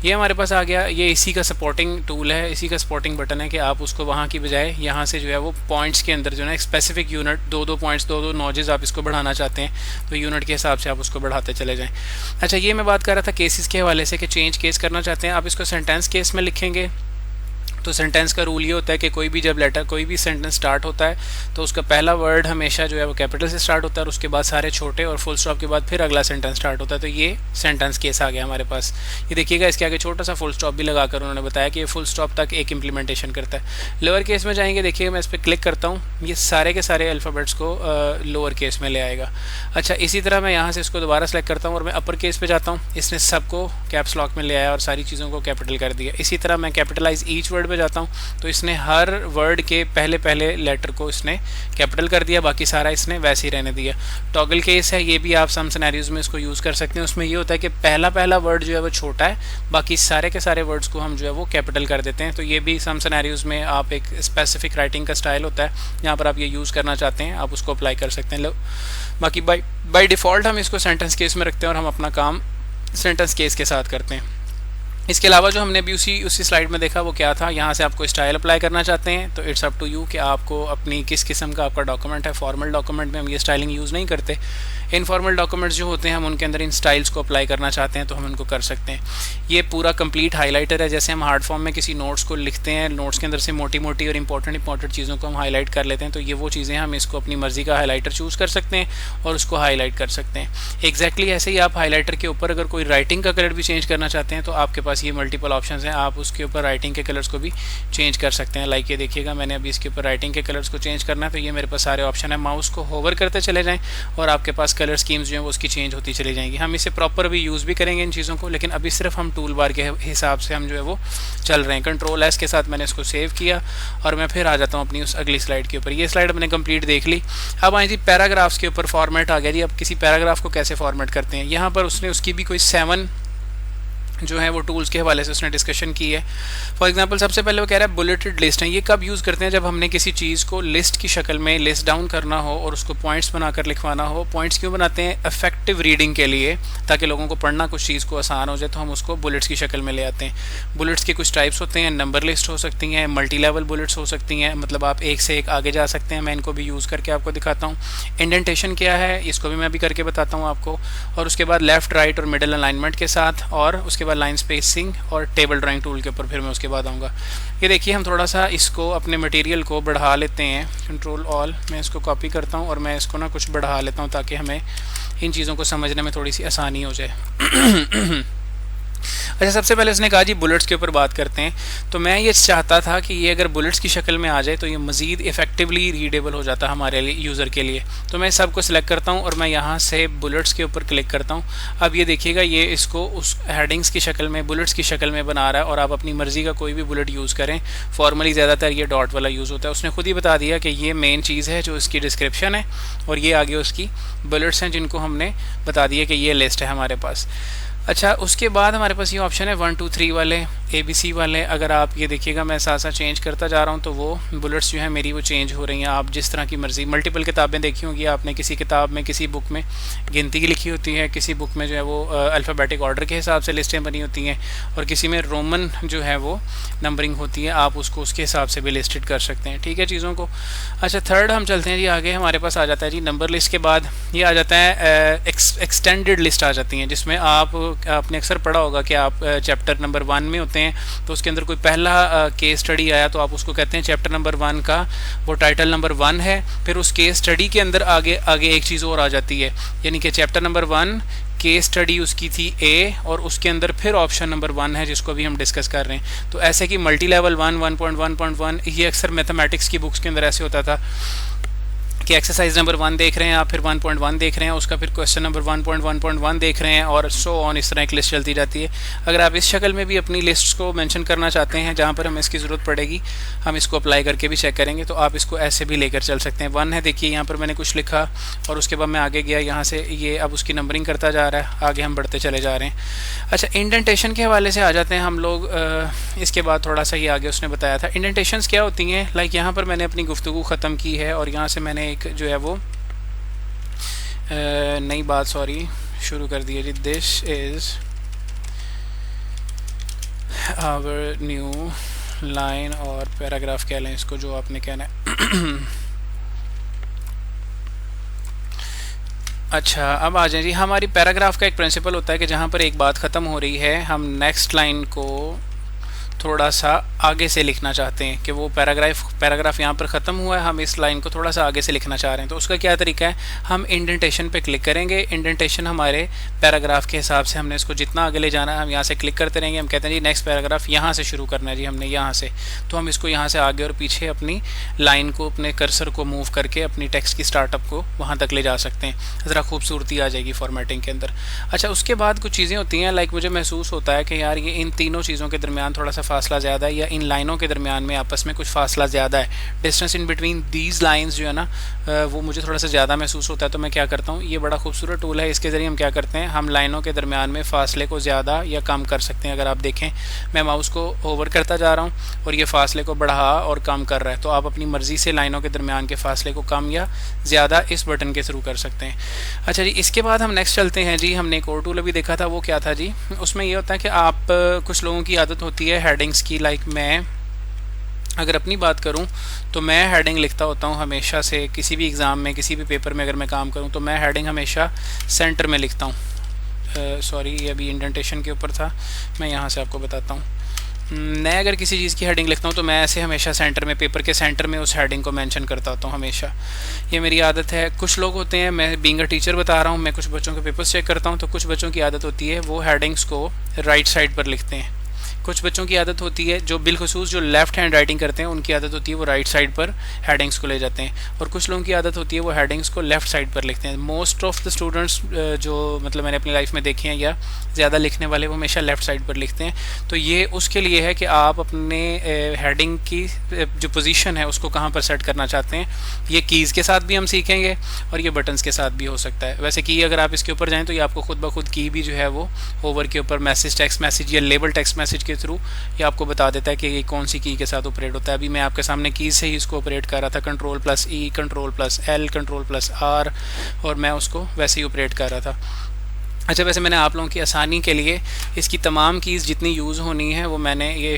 S1: ये हमारे पास आ गया, ये इसी का सपोर्टिंग टूल है, इसी का सपोर्टिंग बटन है कि आप उसको वहाँ की बजाय यहाँ से जो है वो पॉइंट्स के अंदर जो है स्पेसिफिक यूनिट, दो पॉइंट्स, दो नॉजेज आप इसको बढ़ाना चाहते हैं तो यूनिट के हिसाब से आप उसको बढ़ाते चले जाएं। अच्छा, ये मैं बात कर रहा था केसेस के हवाले से कि चेंज केस करना चाहते हैं आप इसको सेंटेंस केस में लिखेंगे। तो सेंटेंस का रूल ये होता है कि कोई भी सेंटेंस स्टार्ट होता है तो उसका पहला वर्ड हमेशा जो है वो कैपिटल से स्टार्ट होता है, और उसके बाद सारे छोटे, और फुल स्टॉप के बाद फिर अगला सेंटेंस स्टार्ट होता है। तो ये सेंटेंस केस आ गया हमारे पास। ये देखिएगा इसके आगे छोटा सा फुल स्टॉप भी लगाकर उन्होंने बताया कि ये फुल स्टॉप तक एक इम्प्लीमेंटेशन करता है। लोअर केस में जाएंगे, देखिएगा मैं इस पर क्लिक करता हूँ, ये सारे के सारे अल्फ़ाबेट्स को लोअर केस में ले आएगा। अच्छा, इसी तरह मैं यहाँ से इसको दोबारा सेलेक्ट करता हूँ और मैं अपर केस पे जाता हूँ, इसने सबको कैप्स लॉक में ले आया और सारी चीज़ों को कैपिटल कर दिया। इसी तरह मैं कैपिटलाइज ईच वर्ड पे जाता हूँ तो इसने हर वर्ड के पहले लेटर को इसने कैपिटल कर दिया, बाकी सारा इसने वैसे ही रहने दिया। टॉगल केस है, ये भी आप सम सिनेरियोज में इसको यूज़ कर सकते हैं। उसमें ये होता है कि पहला वर्ड जो है वो छोटा है, बाकी सारे के सारे वर्ड्स को हम जो है वो कैपिटल कर देते हैं। तो ये भी सम सिनेरियोज में आप एक स्पेसिफिक राइटिंग का स्टाइल होता है, यहाँ पर आप ये यूज़ करना चाहते हैं आप उसको अप्लाई कर सकते हैं। बाकी बाई डिफ़ॉल्ट हम इसको सेंटेंस केस में रखते हैं और हम अपना काम सेंटेंस केस के साथ करते हैं। इसके अलावा जो हमने भी उसी स्लाइड में देखा वो क्या था, यहाँ से आपको स्टाइल अप्लाई करना चाहते हैं तो इट्स अप टू यू कि आपको अपनी किस किस्म का आपका डॉक्यूमेंट है। फॉर्मल डॉक्यूमेंट में हम ये स्टाइलिंग यूज़ नहीं करते। इनफॉर्मल डॉक्यूमेंट्स जो होते हैं हम उनके अंदर इन स्टाइल्स को अप्लाई करना चाहते हैं तो हम उनको कर सकते हैं। ये पूरा कंप्लीट हाईलाइटर है, जैसे हम हार्ड फॉर्म में किसी नोट्स को लिखते हैं, नोट्स के अंदर से मोटी मोटी और इंपॉर्टेंट चीज़ों को हम हाईलाइट कर लेते हैं, तो ये वो चीज़ें हम इसको अपनी मर्ज़ी का हाईलाइटर चूज़ कर सकते हैं और उसको हाईलाइट कर सकते हैं। एग्जैक्टली ऐसे ही आप हाईलाइटर के ऊपर अगर कोई राइटिंग का कलर भी चेंज करना चाहते हैं तो आपके पास ये मल्टीपल ऑप्शन हैं, आप उसके ऊपर राइटिंग के कलर्स को भी चेंज कर सकते हैं। लाइक ये देखिएगा मैंने अभी इसके ऊपर राइटिंग के कलर्स को चेंज करना है तो ये मेरे पास सारे ऑप्शन है। माउस को होवर करते चले जाएं और आपके पास कलर स्कीम्स जो हैं वो उसकी चेंज होती चली जाएंगी। हम इसे प्रॉपर भी यूज़ भी करेंगे इन चीज़ों को, लेकिन अभी सिर्फ हम टूल बार के हिसाब से हम जो है वो चल रहे हैं। कंट्रोल एस के साथ मैंने इसको सेव किया और मैं फिर आ जाता हूँ अपनी उस अगली स्लाइड के ऊपर। ये स्लाइड मैंने कंप्लीट देख ली। अब आए जी पैराग्राफ्स के ऊपर फॉर्मेट आ गया जी। अब किसी पैराग्राफ को कैसे फॉर्मेट करते हैं, यहाँ पर उसकी भी कोई 7 जो है वो टूल्स के हवाले से उसने डिस्कशन की है। फॉर एग्जांपल सबसे पहले वो कह रहा है बुलेटेड लिस्ट है। ये कब यूज़ करते हैं, जब हमने किसी चीज़ को लिस्ट की शक्ल में लिस्ट डाउन करना हो और उसको पॉइंट्स बनाकर लिखवाना हो। पॉइंट्स क्यों बनाते हैं, इफेक्टिव रीडिंग के लिए, ताकि लोगों को पढ़ना कुछ चीज़ को आसान हो जाए, तो हम उसको बुलेट्स की शक्ल में ले आते हैं। बुलेट्स के कुछ टाइप्स होते हैं, नंबर लिस्ट हो सकती हैं, मल्टी लेवल बुलेट्स हो सकती हैं, मतलब आप एक से एक आगे जा सकते हैं। मैं इनको भी यूज़ करके आपको दिखाता हूँ। इंडेंटेशन क्या है इसको भी मैं अभी करके बताता हूँ आपको, और उसके बाद लेफ्ट राइट और मिडल अलाइनमेंट के साथ, और उसके बाद लाइन स्पेसिंग और टेबल ड्राइंग टूल के ऊपर फिर मैं उसके बाद आऊँगा। ये देखिए हम थोड़ा सा इसको अपने मटेरियल को बढ़ा लेते हैं, कंट्रोल ऑल, मैं इसको कॉपी करता हूँ और मैं इसको ना कुछ बढ़ा लेता हूँ ताकि हमें इन चीज़ों को समझने में थोड़ी सी आसानी हो जाए। अच्छा, सबसे पहले उसने कहा जी बुलेट्स के ऊपर बात करते हैं। तो मैं ये चाहता था कि ये अगर बुलेट्स की शक्ल में आ जाए तो ये मज़ीद इफेक्टिवली रीडेबल हो जाता हमारे लिए, यूज़र के लिए। तो मैं सबको सिलेक्ट करता हूँ और मैं यहाँ से बुलेट्स के ऊपर क्लिक करता हूँ। अब ये देखिएगा ये इसको उस हेडिंग्स की शक्ल में, बुलेट्स की शक्ल में बना रहा है, और आप अपनी मर्ज़ी का कोई भी बुलेट यूज़ करें। फॉर्मली ज़्यादातर ये डॉट वाला यूज़ होता है। उसने खुद ही बता दिया कि ये मेन चीज़ है जो इसकी डिस्क्रिप्शन है, और ये आगे उसकी बुलेट्स हैं जिनको हमने बता दिया कि ये लिस्ट है हमारे पास। अच्छा, उसके बाद हमारे पास ये ऑप्शन है 1 2 3 वाले, ABC वाले। अगर आप ये देखिएगा मैं साथ साथ चेंज करता जा रहा हूँ तो वो बुलेट्स जो है मेरी वो चेंज हो रही हैं। आप जिस तरह की मर्ज़ी, मल्टीपल किताबें देखी होंगी आपने, किसी किताब में, किसी बुक में गिनती की लिखी होती है, किसी बुक में जो है वो अल्फ़ाबेटिक ऑर्डर के हिसाब से लिस्टें बनी होती हैं, और किसी में रोमन जो है वो नंबरिंग होती है, आप उसको उसके हिसाब से भी लिस्टेड कर सकते हैं। ठीक है चीज़ों को। अच्छा, थर्ड हम चलते हैं जी आगे। हमारे पास आ जाता है जी नंबर लिस्ट के बाद ये आ जाता है एक्सटेंडेड लिस्ट आ जाती हैं, जिसमें आप आपने अक्सर पढ़ा होगा कि आप चैप्टर नंबर 1 में होते हैं तो उसके अंदर कोई पहला केस स्टडी आया तो आप उसको कहते हैं चैप्टर नंबर 1 का वो टाइटल नंबर 1 है, फिर उस केस स्टडी के अंदर आगे आगे एक चीज़ और आ जाती है, यानी कि चैप्टर नंबर 1 केस स्टडी उसकी थी ए और उसके अंदर फिर ऑप्शन नंबर 1 है जिसको अभी हम डिस्कस कर रहे हैं। तो ऐसे कि मल्टी लेवल 1, 1.1.1 ये अक्सर मैथमेटिक्स की बुक्स के अंदर ऐसे होता था कि एक्सरसाइज नंबर 1 देख रहे हैं आप, फिर 1.1 देख रहे हैं, उसका फिर क्वेश्चन नंबर 1.1.1 देख रहे हैं और सो ऑन, इस तरह एक लिस्ट चलती जाती है। अगर आप इस शक्ल में भी अपनी लिस्ट को मेंशन करना चाहते हैं जहाँ पर हमें इसकी ज़रूरत पड़ेगी, हम इसको अप्लाई करके भी चेक करेंगे, तो आप इसको ऐसे भी लेकर चल सकते हैं। 1 है, देखिए यहाँ पर मैंने कुछ लिखा और उसके बाद मैं आगे गया, यहाँ से ये अब उसकी नंबरिंग करता जा रहा है, आगे हम बढ़ते चले जा रहे हैं। अच्छा, इंडेंटेशन के हवाले से आ जाते हैं हम लोग। इसके बाद थोड़ा सा ये आगे उसने बताया था इंडेंटेशंस क्या होती हैं। लाइक यहाँ पर मैंने अपनी गुफ्तगू ख़त्म की है और यहाँ से मैंने एक जो है वो नई बात शुरू कर दी है जी। This is our new line और पैराग्राफ कह लें इसको, जो आपने कहना है। अच्छा, अब आ जाए जी। हमारी पैराग्राफ का एक प्रिंसिपल होता है कि जहाँ पर एक बात ख़त्म हो रही है हम नेक्स्ट लाइन को थोड़ा सा आगे से लिखना चाहते हैं कि वो पैराग्राफ यहाँ पर ख़त्म हुआ है, हम इस लाइन को थोड़ा सा आगे से लिखना चाह रहे हैं। तो उसका क्या तरीका है, हम इंडेंटेशन पे क्लिक करेंगे। इंडेंटेशन हमारे पैराग्राफ के हिसाब से हमने इसको जितना आगे ले जाना है हम यहाँ से क्लिक करते रहेंगे। हम कहते हैं जी नेक्स्ट पैराग्राफ यहाँ से शुरू करना है जी, हमने यहाँ से, तो हम इसको यहाँ से आगे और पीछे अपनी लाइन को, अपने कर्सर को मूव करके अपनी टेक्स्ट की स्टार्टअप को वहाँ तक ले जा सकते हैं। ज़रा खूबसूरती आ जाएगी फॉर्मेटिंग के अंदर। अच्छा, उसके बाद कुछ चीज़ें होती हैं, लाइक मुझे महसूस होता है कि यार ये इन तीनों चीज़ों के दरमियान थोड़ा सा फासला ज़्यादा है, या इन लाइनों के दरमियान में आपस में कुछ फासला ज़्यादा है। Distance in between these lines जो है ना वो मुझे थोड़ा सा ज़्यादा महसूस होता है। तो मैं क्या करता हूँ, ये बड़ा खूबसूरत टूल है, इसके ज़रिए हम क्या करते हैं, हम लाइनों के दरमियान में फ़ासले को ज़्यादा या कम कर सकते हैं। अगर आप देखें मैं माउस को ओवर करता जा रहा हूँ और ये फ़ासले को बढ़ा और कम कर रहा है, तो आप अपनी मर्ज़ी से लाइनों के दरमियान के फ़ासले को कम या ज़्यादा इस बटन के थ्रू कर सकते हैं। अच्छा जी, इसके बाद हम नेक्स्ट चलते हैं जी। हमने एक और टूल अभी देखा था, वो क्या था जी, उसमें ये होता है कि आप कुछ लोगों की आदत होती है हेडिंग्स की। लाइक मैं अगर अपनी बात करूं तो मैं हेडिंग लिखता होता हूं हमेशा से, किसी भी एग्ज़ाम में, किसी भी पेपर में अगर मैं काम करूं तो मैं हेडिंग हमेशा सेंटर में लिखता हूं। सॉरी, ये अभी इंडेंटेशन के ऊपर था, मैं यहाँ से आपको बताता हूँ। मैं अगर किसी चीज़ की हेडिंग लिखता हूँ तो मैं ऐसे हमेशा सेंटर में, पेपर के सेंटर में उस हेडिंग को मेंशन करता होता हूँ हमेशा। ये मेरी आदत है। कुछ लोग होते हैं, मैं बीइंग अ टीचर बता रहा हूँ, मैं कुछ बच्चों के पेपर्स चेक करता हूँ तो कुछ बच्चों की आदत होती है वो हेडिंग्स को राइट साइड पर लिखते हैं। कुछ बच्चों की आदत होती है, जो बिलखुसूस जो लेफ़्ट हैंड राइटिंग करते हैं उनकी आदत होती है वो राइट साइड पर हेडिंग्स को ले जाते हैं, और कुछ लोगों की आदत होती है वो हेडिंग्स को लेफ़्ट साइड पर लिखते हैं। मोस्ट ऑफ द स्टूडेंट्स जो मतलब मैंने अपनी लाइफ में देखे हैं या ज़्यादा लिखने वाले, वो हमेशा लेफ़्ट साइड पर लिखते हैं। तो ये उसके लिए है कि आप अपने हेडिंग की जो पोजीशन है उसको कहाँ पर सेट करना चाहते हैं। ये कीज़ के साथ भी हम सीखेंगे और ये बटन्स के साथ भी हो सकता है। वैसे की अगर आप इसके ऊपर जाएँ तो ये आपको खुद ब खुद की भी जो है वो ओवर के ऊपर मैसेज, टेक्स्ट मैसेज या लेबल टेक्स्ट मैसेज के थ्रू ये आपको बता देता है कि ये कौन सी की के साथ ऑपरेट होता है। अभी मैं आपके सामने कीज से ही इसको ऑपरेट कर रहा था, Ctrl+E, Ctrl+L, Ctrl+R, और मैं उसको वैसे ही ऑपरेट कर रहा था। अच्छा, वैसे मैंने आप लोगों की आसानी के लिए इसकी तमाम कीज़ जितनी यूज़ होनी है वो मैंने ये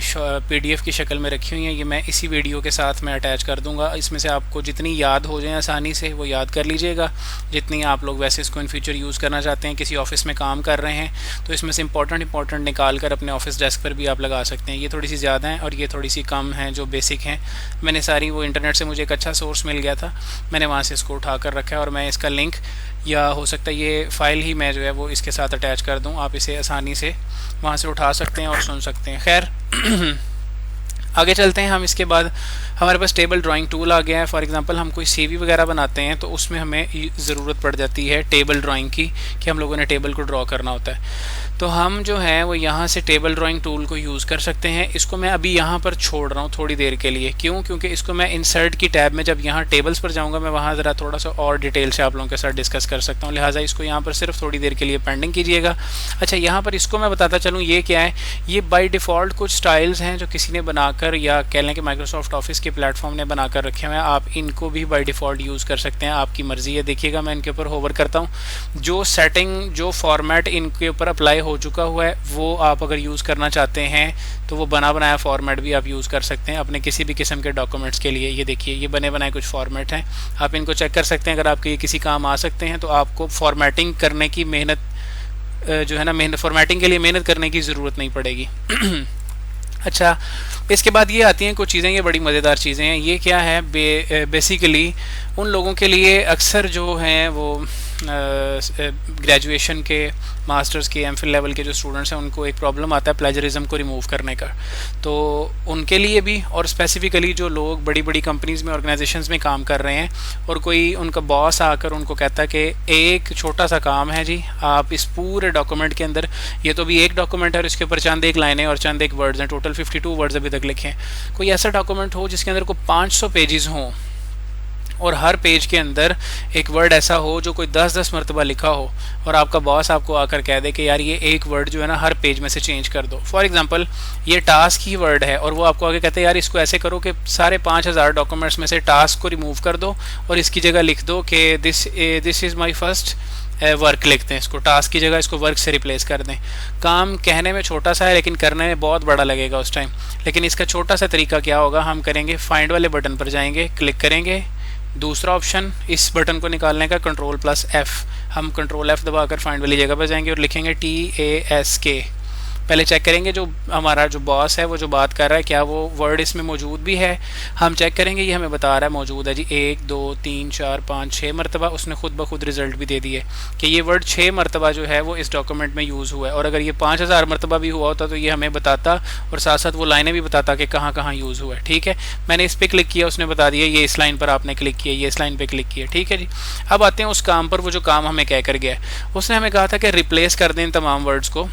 S1: PDF की शक्ल में रखी हुई हैं। ये मैं इसी वीडियो के साथ मैं अटैच कर दूंगा। इसमें से आपको जितनी याद हो जाए आसानी से वो याद कर लीजिएगा। जितनी आप लोग वैसे इसको इन फ्यूचर यूज़ करना चाहते हैं, किसी ऑफिस में काम कर रहे हैं तो इसमें से इंपॉर्टेंट निकाल कर अपने ऑफिस डेस्क पर भी आप लगा सकते हैं। ये थोड़ी सी ज़्यादा हैं और ये थोड़ी सी कम हैं जो बेसिक हैं। मैंने सारी वो इंटरनेट से मुझे एक अच्छा सोर्स मिल गया था, मैंने वहाँ से इसको उठा कर रखा है, और मैं इसका लिंक या हो सकता है ये फ़ाइल ही मैं जो है वो इसके साथ अटैच कर दूं। आप इसे आसानी से वहाँ से उठा सकते हैं और सुन सकते हैं। खैर आगे चलते हैं हम। इसके बाद हमारे पास टेबल ड्राइंग टूल आ गया है। फॉर एग्जांपल हम कोई CV वगैरह बनाते हैं तो उसमें हमें ज़रूरत पड़ जाती है टेबल ड्राइंग की, कि हम लोगों ने टेबल को ड्रॉ करना होता है। तो हम जो है वो यहाँ से टेबल ड्राइंग टूल को यूज़ कर सकते हैं। इसको मैं अभी यहाँ पर छोड़ रहा हूँ थोड़ी देर के लिए। क्यों? क्योंकि इसको मैं इंसर्ट की टैब में जब यहाँ टेबल्स पर जाऊँगा मैं वहाँ ज़रा थोड़ा सा और डिटेल से आप लोगों के साथ डिस्कस कर सकता हूँ, लिहाजा इसको यहाँ पर सिर्फ थोड़ी देर के लिए पेंडिंग कीजिएगा। अच्छा, यहाँ पर इसको मैं बताता चलूँ ये क्या है। ये बाई डिफ़ॉल्ट कुछ स्टाइल्स हैं जो किसी ने बनाकर, या कह लें कि माइक्रोसॉफ्ट ऑफिस के प्लेटफॉर्म ने बनाकर रखे हुए हैं। आप इनको भी बाई डिफ़ॉल्ट यूज़ कर सकते हैं, आपकी मर्ज़ी है। देखिएगा मैं इनके ऊपर होवर करता हूँ, जो सेटिंग, जो फॉर्मेट इनके ऊपर अप्लाई हो चुका हुआ है वो आप अगर यूज़ करना चाहते हैं तो वो बना बनाया फॉर्मेट भी आप यूज़ कर सकते हैं अपने किसी भी किस्म के डॉक्यूमेंट्स के लिए। ये देखिए, ये बने बनाए कुछ फॉर्मेट हैं, आप इनको चेक कर सकते हैं। अगर आपके ये किसी काम आ सकते हैं तो आपको फॉर्मेटिंग करने की मेहनत जो है ना मेहनत फॉर्मेटिंग के लिए मेहनत करने की ज़रूरत नहीं पड़ेगी। अच्छा, इसके बाद ये आती हैं कुछ चीज़ें, ये बड़ी मज़ेदार चीज़ें हैं। ये क्या है, बेसिकली उन लोगों के लिए अक्सर जो हैं वो ग्रेजुएशन के, मास्टर्स के, एमफिल लेवल के जो स्टूडेंट्स हैं उनको एक प्रॉब्लम आता है प्लेजरिज्म को रिमूव करने का। तो उनके लिए भी, और स्पेसिफिकली जो लोग बड़ी बड़ी कंपनीज़ में, ऑर्गेनाइजेशंस में काम कर रहे हैं और कोई उनका बॉस आकर उनको कहता है कि एक छोटा सा काम है जी, आप इस पूरे डॉक्यूमेंट के अंदर, ये तो भी एक डॉक्यूमेंट है और इसके ऊपर चंद एक लाइनें और चंद एक वर्ड्स हैं, टोटल 52 वर्ड्स अभी तक लिखे हैं, कोई ऐसा डॉक्यूमेंट हो जिसके अंदर कोई 500 पेजेस हों और हर पेज के अंदर एक वर्ड ऐसा हो जो कोई 10-10 मरतबा लिखा हो और आपका बॉस आपको आकर कह दे कि यार ये एक वर्ड जो है ना हर पेज में से चेंज कर दो। फॉर एग्जांपल ये टास्क ही वर्ड है और वो आपको आगे कहते हैं यार इसको ऐसे करो कि सारे 5000 डॉक्यूमेंट्स में से टास्क को रिमूव कर दो और इसकी जगह लिख दो कि this is my first work, लिखते हैं इसको, टास्क की जगह इसको वर्क से रिप्लेस कर दें। काम कहने में छोटा सा है लेकिन करने में बहुत बड़ा लगेगा उस टाइम। लेकिन इसका छोटा सा तरीका क्या होगा, हम करेंगे फाइंड वाले बटन पर जाएंगे, क्लिक करेंगे, दूसरा ऑप्शन इस बटन को निकालने का Ctrl+F, हम Ctrl+F दबाकर फाइंड वाली जगह पर जाएंगे और लिखेंगे TASK। पहले चेक करेंगे जो हमारा जो बॉस है वो जो बात कर रहा है क्या वो वर्ड इसमें मौजूद भी है। हम चेक करेंगे, ये हमें बता रहा है मौजूद है जी 1 2 3 4 5 6 मरतबा। उसने खुद ब खुद रिजल्ट भी दे दिए कि ये वर्ड 6 मरतबा जो है वो इस डॉक्यूमेंट में यूज़ हुआ है। और अगर ये 5000 मरतबा भी हुआ होता तो ये हमें बताता और साथ साथ वो लाइनें भी बताता कि कहाँ कहाँ यूज़ हुआ है। ठीक है, मैंने इस पर क्लिक किया, उसने बता दिया ये इस लाइन पर आपने क्लिक किया, ये इस लाइन पर क्लिक किया। ठीक है जी, अब आते हैं उस काम पर, वो जो काम हमें कह कर गया। उसने हमें कहा था कि रिप्लेस कर दें इन तमाम वर्ड्स को।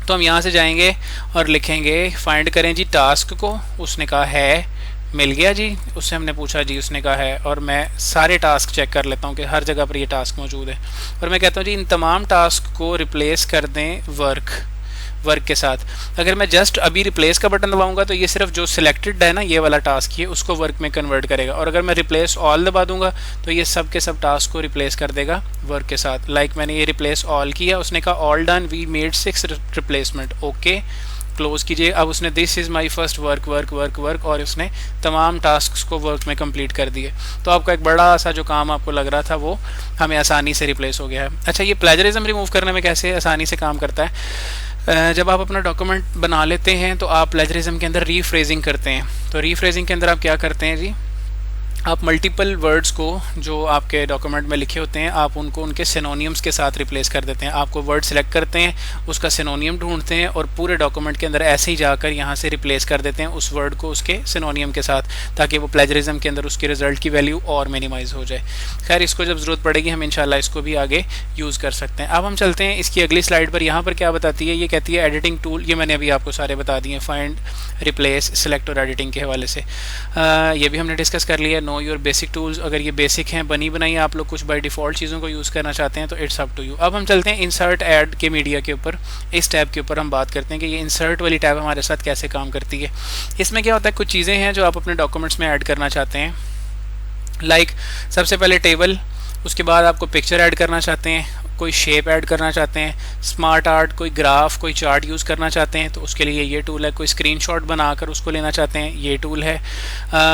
S1: तो हम यहाँ से जाएंगे और लिखेंगे, फाइंड करें जी टास्क को। उसने कहा है, मिल गया जी। उससे हमने पूछा जी, उसने कहा है, और मैं सारे टास्क चेक कर लेता हूँ कि हर जगह पर ये टास्क मौजूद है। और मैं कहता हूँ जी इन तमाम टास्क को रिप्लेस कर दें वर्क के साथ। अगर मैं जस्ट अभी रिप्लेस का बटन दबाऊंगा तो ये सिर्फ जो सिलेक्टेड है ना ये वाला टास्क है उसको वर्क में कन्वर्ट करेगा। और अगर मैं रिप्लेस ऑल दबा दूंगा तो ये सब के सब टास्क को रिप्लेस कर देगा वर्क के साथ। लाइक मैंने ये रिप्लेस ऑल किया, उसने कहा all done, we made 6 replacement, okay close कीजिए। अब उसने this is my first work और उसने तमाम टास्क को वर्क में कंप्लीट कर दिए। तो आपका एक बड़ा सा जो काम आपको लग रहा था वो हमें आसानी से रिप्लेस हो गया है। अच्छा, ये प्लेजरिज्म रिमूव करने में कैसे आसानी से काम करता है, जब आप अपना डॉक्यूमेंट बना लेते हैं तो आप प्लेजरिज्म के अंदर रीफ्रेजिंग करते हैं। तो रीफ्रेजिंग के अंदर आप क्या करते हैं जी, आप मल्टीपल वर्ड्स को जो आपके डॉक्यूमेंट में लिखे होते हैं आप उनको उनके सिनोनियम्स के साथ रिप्लेस कर देते हैं। आपको वर्ड सेलेक्ट करते हैं, उसका सिनोनियम ढूंढते हैं और पूरे डॉक्यूमेंट के अंदर ऐसे ही जाकर यहाँ से रिप्लेस कर देते हैं उस वर्ड को उसके सिनोनियम के साथ, ताकि वो प्लेजरिज्म के अंदर उसके रिजल्ट की वैल्यू और मिनिमाइज हो जाए। खैर, इसको जब ज़रूरत पड़ेगी हम इंशाल्लाह इसको भी आगे यूज़ कर सकते हैं। अब हम चलते हैं इसकी अगली स्लाइड पर। यहाँ पर क्या बताती है, ये कहती है एडिटिंग टूल। ये मैंने अभी आपको सारे बता दिए, फाइंड, रिप्लेस, सिलेक्ट और एडिटिंग के हवाले से। ये भी हमने डिस्कस कर लिया। नो योर बेसिक टूल्स, अगर ये बेसिक हैं, बनी बनाई आप लोग कुछ बाय डिफ़ॉल्ट चीज़ों को यूज़ करना चाहते हैं तो इट्स अप टू यू। अब हम चलते हैं इंसर्ट ऐड के मीडिया के ऊपर। इस टैब के ऊपर हम बात करते हैं कि ये इंसर्ट वाली टैब हमारे साथ कैसे काम करती है। इसमें क्या होता है, कुछ चीज़ें हैं जो आप अपने डॉक्यूमेंट्स में ऐड करना चाहते हैं। लाइक सबसे पहले टेबल, उसके बाद आपको पिक्चर ऐड करना चाहते हैं, कोई शेप ऐड करना चाहते हैं, स्मार्ट आर्ट, कोई ग्राफ, कोई चार्ट यूज़ करना चाहते हैं तो उसके लिए ये टूल है। कोई स्क्रीनशॉट बनाकर उसको लेना चाहते हैं, ये टूल है।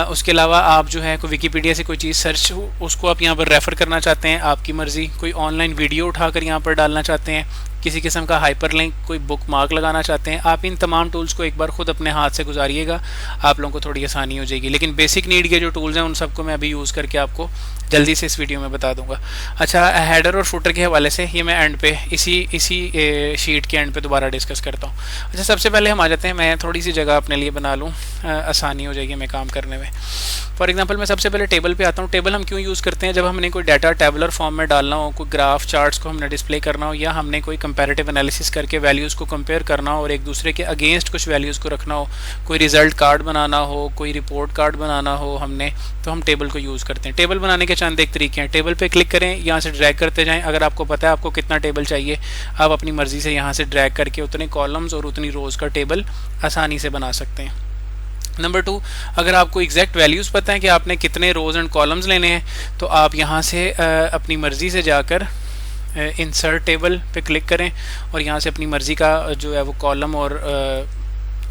S1: उसके अलावा आप जो है कोई विकीपीडिया से कोई चीज़ सर्च उसको आप यहाँ पर रेफ़र करना चाहते हैं, आपकी मर्ज़ी। कोई ऑनलाइन वीडियो उठाकर यहाँ पर डालना चाहते हैं, किसी किस्म का हाइपरलिंक, कोई बुक मार्क लगाना चाहते हैं, आप इन तमाम टूल्स को एक बार खुद अपने हाथ से गुजारिएगा, आप लोगों को थोड़ी आसानी हो जाएगी। लेकिन बेसिक नीड के जो टूल्स हैं उन सबको मैं अभी यूज़ करके आपको जल्दी से इस वीडियो में बता दूंगा। अच्छा, हेडर और फुटर के हवाले से ये मैं एंड पे इसी शीट के एंड पे दोबारा डिस्कस करता हूँ। अच्छा, सबसे पहले हम आ जाते हैं, मैं थोड़ी सी जगह अपने लिए बना लूँ, आसानी हो जाएगी हमें काम करने में। फॉर एग्जांपल मैं सबसे पहले टेबल पे आता हूँ। टेबल हम क्यों यूज़ करते हैं, जब हमने कोई डाटा टेबुलर फॉर्म में डालना हो, कोई ग्राफ चार्ट्स को हमने डिस्प्ले करना हो, या हमने कोई कंपैरेटिव एनालिसिस करके वैल्यूज़ को कंपेयर करना हो और एक दूसरे के अगेंस्ट कुछ वैल्यूज़ को रखना हो, कोई रिजल्ट कार्ड बनाना हो, कोई रिपोर्ट कार्ड बनाना हो हमने, तो हम टेबल को यूज़ करते हैं। टेबल बनाने के चंद एक तरीके हैं। टेबल पे क्लिक करें, यहाँ से ड्रैग करते जाएं। अगर आपको पता है आपको कितना टेबल चाहिए, आप अपनी मर्ज़ी से यहाँ से ड्रैग करके उतने कॉलम्स और उतनी रोज़ का टेबल आसानी से बना सकते हैं। नंबर 2, अगर आपको एग्जैक्ट वैल्यूज़ पता है कि आपने कितने रोज़ एंड कॉलम्स लेने हैं तो आप यहाँ से अपनी मर्ज़ी से जाकर इंसर्ट टेबल पे क्लिक करें और यहाँ से अपनी मर्ज़ी का जो है वो कॉलम और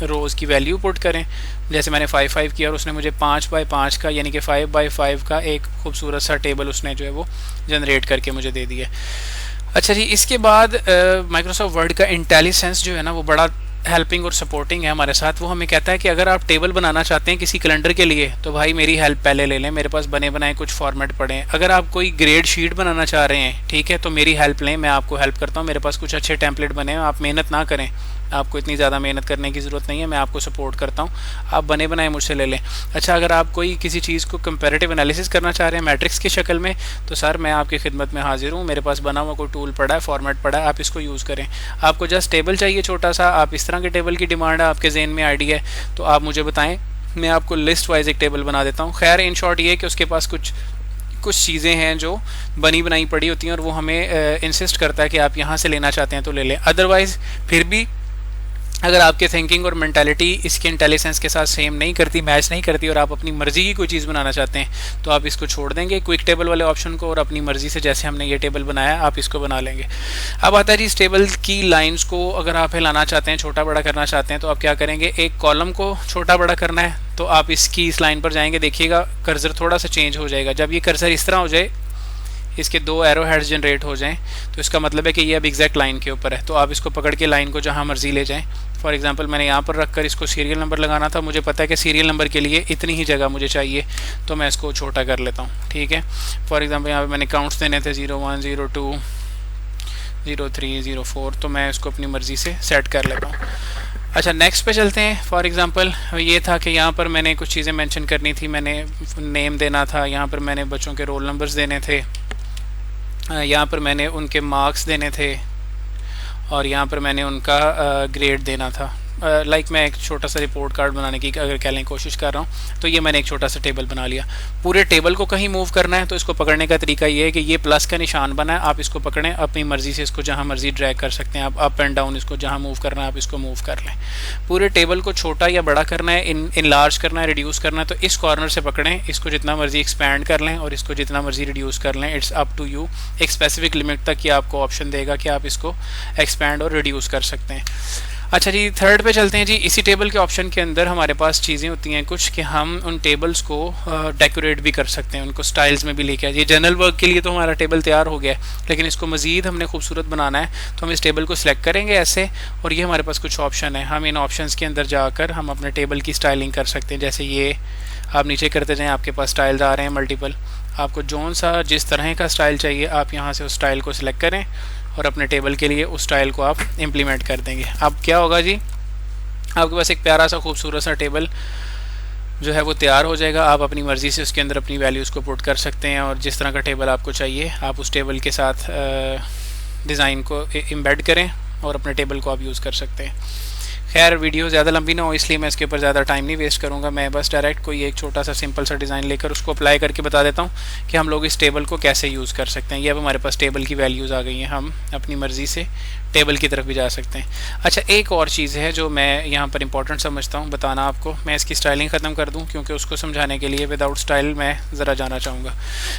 S1: रोज़ की वैल्यू पुट करें। जैसे मैंने 5 किया और उसने मुझे 5 बाय 5 का यानी कि 5 बाय 5 का एक खूबसूरत सा टेबल उसने जो है वो जनरेट करके मुझे दे दिया। अच्छा जी, इसके बाद माइक्रोसॉफ्ट वर्ड का इंटेलिसेंस जो है ना वो बड़ा हेल्पिंग और सपोर्टिंग है हमारे साथ। वो हमें कहता है कि अगर आप टेबल बनाना चाहते हैं किसी कैलेंडर के लिए तो भाई मेरी हेल्प पहले ले लें, मेरे पास बने बनाए कुछ फॉर्मेट पड़े हैं। अगर आप कोई ग्रेड शीट बनाना चाह रहे हैं, ठीक है, तो मेरी हेल्प लें, मैं आपको हेल्प करता हूँ, मेरे पास कुछ अच्छे टेम्पलेट बने हैं, आप मेहनत ना करें, आपको इतनी ज़्यादा मेहनत करने की ज़रूरत नहीं है, मैं आपको सपोर्ट करता हूँ, आप बने बनाए मुझसे ले लें। अच्छा, अगर आप कोई किसी चीज़ को कंपैरेटिव एनालिसिस करना चाह रहे हैं मैट्रिक्स की शक्ल में, तो सर मैं आपकी खिदमत में हाजिर हूँ, मेरे पास बना हुआ कोई टूल पड़ा है, फॉर्मेट पड़ा है, आप इसको यूज़ करें। आपको जस्ट टेबल चाहिए छोटा सा, आप इस तरह के टेबल की डिमांड है, आपके जहन में आइडिया है, तो आप मुझे बताएं, मैं आपको लिस्ट वाइज एक टेबल बना देता हूँ। खैर इन शॉर्ट ये है कि उसके पास कुछ चीज़ें हैं जो बनी बनाई पड़ी होती हैं और वो हमें इंसिस्ट करता है कि आप यहाँ से लेना चाहते हैं तो ले लें। अदरवाइज़ फिर भी अगर आपके थिंकिंग और मेंटालिटी इसके इंटेलिजेंस के साथ सेम नहीं करती, मैच नहीं करती, और आप अपनी मर्ज़ी की कोई चीज़ बनाना चाहते हैं, तो आप इसको छोड़ देंगे क्विक टेबल वाले ऑप्शन को और अपनी मर्ज़ी से जैसे हमने ये टेबल बनाया आप इसको बना लेंगे। अब आता है जी इस टेबल की लाइंस को अगर आप हिलाना चाहते हैं, छोटा बड़ा करना चाहते हैं, तो आप क्या करेंगे, एक कॉलम को छोटा बड़ा करना है तो आप इसकी इस लाइन पर जाएंगे, देखिएगा कर्सर थोड़ा सा चेंज हो जाएगा। जब ये कर्सर इस तरह हो जाए, इसके 2 एरो हेड्स जनरेट हो जाएं, तो इसका मतलब है कि ये अब एग्जैक्ट लाइन के ऊपर है। तो आप इसको पकड़ के लाइन को जहां मर्जी ले जाएं। फॉर एग्जांपल मैंने यहाँ पर रखकर इसको सीरियल नंबर लगाना था, मुझे पता है कि सीरियल नंबर के लिए इतनी ही जगह मुझे चाहिए, तो मैं इसको छोटा कर लेता हूँ, ठीक है। फॉर एग्जांपल यहाँ पे मैंने काउंट्स देने थे 01, 02, 03, 04, तो मैं इसको अपनी मर्ज़ी से सेट कर लेता हूँ। अच्छा, नेक्स्ट पे चलते हैं। फॉर एग्जांपल ये था कि यहाँ पर मैंने कुछ चीज़ें मेंशन करनी थी, मैंने नेम देना था, यहाँ पर मैंने बच्चों के रोल नंबर्स देने थे, यहाँ पर मैंने उनके मार्क्स देने थे, और यहाँ पर मैंने उनका ग्रेड देना था। लाइक मैं एक छोटा सा रिपोर्ट कार्ड बनाने की अगर कह लें कोशिश कर रहा हूँ, तो ये मैंने एक छोटा सा टेबल बना लिया। पूरे टेबल को कहीं मूव करना है तो इसको पकड़ने का तरीका ये है कि ये प्लस का निशान बना है, आप इसको पकड़ें, अपनी मर्ज़ी से इसको जहाँ मर्ज़ी ड्रैग कर सकते हैं, आप अप एंड डाउन इसको जहाँ मूव करना है आप इसको मूव कर लें। पूरे टेबल को छोटा या बड़ा करना है, इनलार्ज करना है, रिड्यूस करना है, तो इस कॉर्नर से पकड़ें, इसको जितना मर्ज़ी एक्सपैंड कर लें और इसको जितना मर्ज़ी रिड्यूस कर लें, इट्स अप टू यू। एक स्पेसिफिक लिमिट तक ये आपको ऑप्शन देगा कि आप इसको एक्सपैंड और रिड्यूस कर सकते हैं। अच्छा जी, थर्ड पे चलते हैं जी। इसी टेबल के ऑप्शन के अंदर हमारे पास चीज़ें होती हैं कुछ कि हम उन टेबल्स को डेकोरेट भी कर सकते हैं, उनको स्टाइल्स में भी लेके आए। ये जनरल वर्क के लिए तो हमारा टेबल तैयार हो गया है, लेकिन इसको मज़ीद हमने खूबसूरत बनाना है, तो हम इस टेबल को सिलेक्ट करेंगे ऐसे, और ये हमारे पास कुछ ऑप्शन है, हम इन ऑप्शंस के अंदर जाकर हम अपने टेबल की स्टाइलिंग कर सकते हैं। जैसे ये आप नीचे करते जाएँ, आपके पास स्टाइल्स आ रहे हैं मल्टीपल, आपको जौन सा जिस तरह का स्टाइल चाहिए आप यहाँ से उस स्टाइल को सिलेक्ट करें और अपने टेबल के लिए उस स्टाइल को आप इम्प्लीमेंट कर देंगे। अब क्या होगा जी, आपके पास एक प्यारा सा खूबसूरत सा टेबल जो है वो तैयार हो जाएगा। आप अपनी मर्ज़ी से उसके अंदर अपनी वैल्यूज़ को पुट कर सकते हैं और जिस तरह का टेबल आपको चाहिए आप उस टेबल के साथ डिज़ाइन को एम्बेड करें और अपने टेबल को आप यूज़ कर सकते हैं। खैर वीडियो ज़्यादा लंबी ना हो इसलिए मैं इसके ऊपर ज़्यादा टाइम नहीं वेस्ट करूँगा, मैं बस डायरेक्ट कोई एक छोटा सा सिंपल सा डिज़ाइन लेकर उसको अप्लाई करके बता देता हूँ कि हम लोग इस टेबल को कैसे यूज़ कर सकते हैं। ये अब हमारे पास टेबल की वैल्यूज़ आ गई हैं, हम अपनी मर्ज़ी से टेबल की तरफ भी जा सकते हैं। अच्छा, एक और चीज़ है जो मैं यहाँ पर इंपॉर्टेंट समझता हूँ बताना आपको, मैं इसकी स्टाइलिंग ख़त्म कर दूँ क्योंकि उसको समझाने के लिए विदाउट स्टाइल मैं ज़रा जाना चाहूँगा।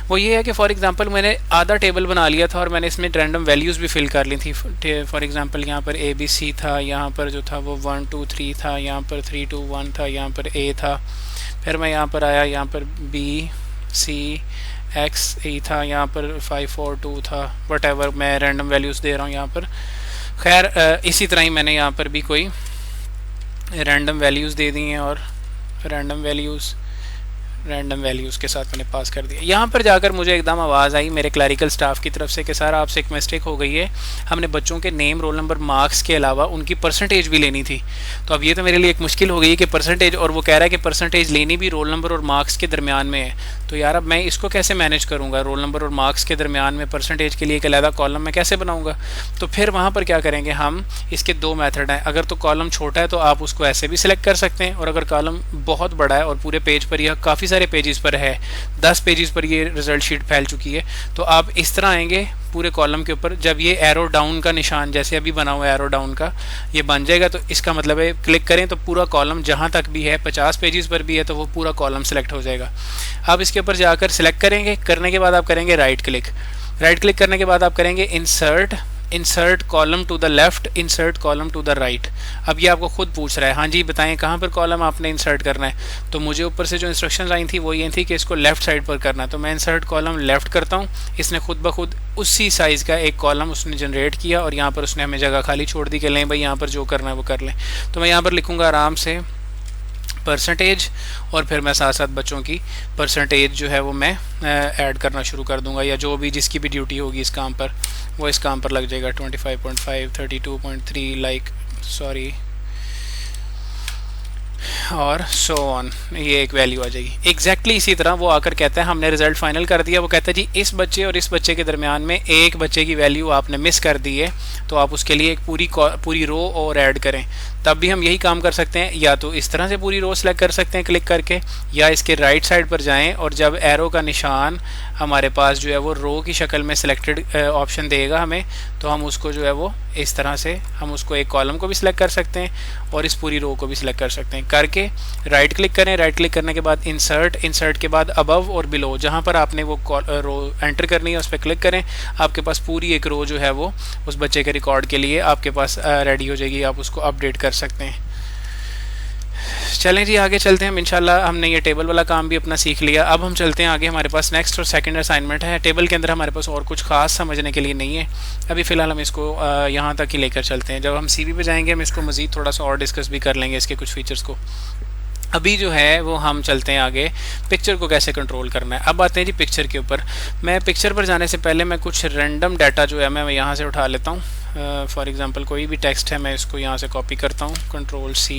S1: वो ये है कि फॉर एग्ज़ाम्पल मैंने आधा टेबल बना लिया था और मैंने इसमें रैंडम वैल्यूज़ भी फिल कर ली थी। फॉर एग्ज़ाम्पल यहाँ पर ABC था, यहाँ पर जो था वो 1 2 3 था, यहाँ पर 3 2 1 था, यहाँ पर A था, फिर मैं यहाँ पर आया, यहाँ पर B C X E था, यहाँ पर 5 4 2 था, वट मैं रैंडम वैल्यूज़ दे रहा हूँ यहाँ पर। खैर इसी तरह ही मैंने यहाँ पर भी कोई रैंडम वैल्यूज़ दे दी हैं और रैंडम वैल्यूज़ के साथ मैंने पास कर दिया। यहाँ पर जाकर मुझे एकदम आवाज़ आई मेरे क्लैरिकल स्टाफ की तरफ से कि सर आपसे एक मिस्टेक हो गई है, हमने बच्चों के नेम रोल नंबर मार्क्स के अलावा उनकी परसेंटेज भी लेनी थी। तो अब ये तो मेरे लिए एक मुश्किल हो गई कि परसेंटेज, और वो कह रहा है कि परसेंटेज लेनी भी रोल नंबर और मार्क्स के दरमियान में है। तो यार अब मैं इसको कैसे मैनेज करूँगा, रोल नंबर और मार्क्स के दरमियान में परसेंटेज के लिए एक अलग कॉलम मैं कैसे बनाऊँगा। तो फिर वहाँ पर क्या करेंगे हम, इसके 2 मेथड हैं। अगर तो कॉलम छोटा है तो आप उसको ऐसे भी सिलेक्ट कर सकते हैं, और अगर कॉलम बहुत बड़ा है और पूरे पेज पर यह काफ़ी सारे पेजेस पर है, 10 पेजेस पर ये रिजल्ट शीट फैल चुकी है, तो आप इस तरह आएंगे पूरे कॉलम के ऊपर। जब ये एरो डाउन का निशान जैसे अभी बना हुआ है एरो डाउन का ये बन जाएगा, तो इसका मतलब है क्लिक करें तो पूरा कॉलम जहाँ तक भी है 50 पेजेस पर भी है तो वो पूरा कॉलम सेलेक्ट हो जाएगा। आप इसके ऊपर जाकर सिलेक्ट करेंगे, करने के बाद आप करेंगे राइट क्लिक करने के बाद आप करेंगे insert insert column to the left, insert column to the right. अब ये आपको खुद पूछ रहा है, हाँ जी बताएं कहाँ पर कॉलम आपने इंसर्ट करना है। तो मुझे ऊपर से जो इंस्ट्रक्शंस आई थी वो ये थी कि इसको लेफ़्ट साइड पर करना है, तो मैं इंसर्ट कॉलम लेफ़्ट करता हूँ। इसने खुद ब खुद उसी साइज़ का एक कॉलम उसने जनरेट किया और यहाँ पर उसने हमें जगह खाली छोड़ दी कि लें भाई यहाँ पर जो करना है वो कर लें। तो मैं यहाँ पर लिखूँगा आराम से परसेंटेज, और फिर मैं साथ साथ बच्चों की परसेंटेज जो है वो मैं ऐड करना शुरू कर दूंगा, या जो भी जिसकी भी ड्यूटी होगी इस काम पर वो इस काम पर लग जाएगा। 25.5, 32.3 लाइक सॉरी और सो ऑन, ये एक वैल्यू आ जाएगी। एग्जैक्टली इसी तरह वो आकर कहता है हमने रिजल्ट फाइनल कर दिया, वो कहता है जी इस बच्चे और इस बच्चे के दरमियान में एक बच्चे की वैल्यू आपने मिस कर दी है, तो आप उसके लिए एक पूरी रो और ऐड करें। तब भी हम यही काम कर सकते हैं, या तो इस तरह से पूरी रो सेलेक्ट कर सकते हैं क्लिक करके, या इसके राइट साइड पर जाएं और जब एरो का निशान हमारे पास जो है वो रो की शक्ल में सिलेक्टेड ऑप्शन देगा हमें, तो हम उसको जो है वो इस तरह से हम उसको एक कॉलम को भी सिलेक्ट कर सकते हैं और इस पूरी रो को भी सिलेक्ट कर सकते हैं। करके राइट क्लिक करें, राइट क्लिक करने के बाद इंसर्ट, इंसर्ट के बाद अबव और बिलो, जहाँ पर आपने वो रो एंटर करनी है उस पर क्लिक करें। आपके पास पूरी एक रो जो है वो उस बच्चे के रिकॉर्ड के लिए आपके पास रेडी हो जाएगी, आप उसको अपडेट कर सकते हैं। चलें जी आगे चलते हैं। इंशाल्लाह हमने ये टेबल वाला काम भी अपना सीख लिया। अब हम चलते हैं आगे, हमारे पास नेक्स्ट और सेकंड असाइनमेंट है। टेबल के अंदर हमारे पास और कुछ खास समझने के लिए नहीं है अभी फ़िलहाल, हम इसको यहाँ तक ही लेकर चलते हैं। जब हम CV पे जाएंगे हम इसको मज़ीद थोड़ा सा और डिस्कस भी कर लेंगे इसके कुछ फीचर्स को। अभी जो है वो हम चलते हैं आगे, पिक्चर को कैसे कंट्रोल करना है। अब आते हैं जी पिक्चर के ऊपर। मैं पिक्चर पर जाने से पहले मैं कुछ रैंडम डाटा जो है मैं यहाँ से उठा लेता हूँ। फॉर एग्ज़ाम्पल कोई भी टेक्स्ट है मैं इसको यहाँ से कॉपी करता हूँ, Ctrl+C,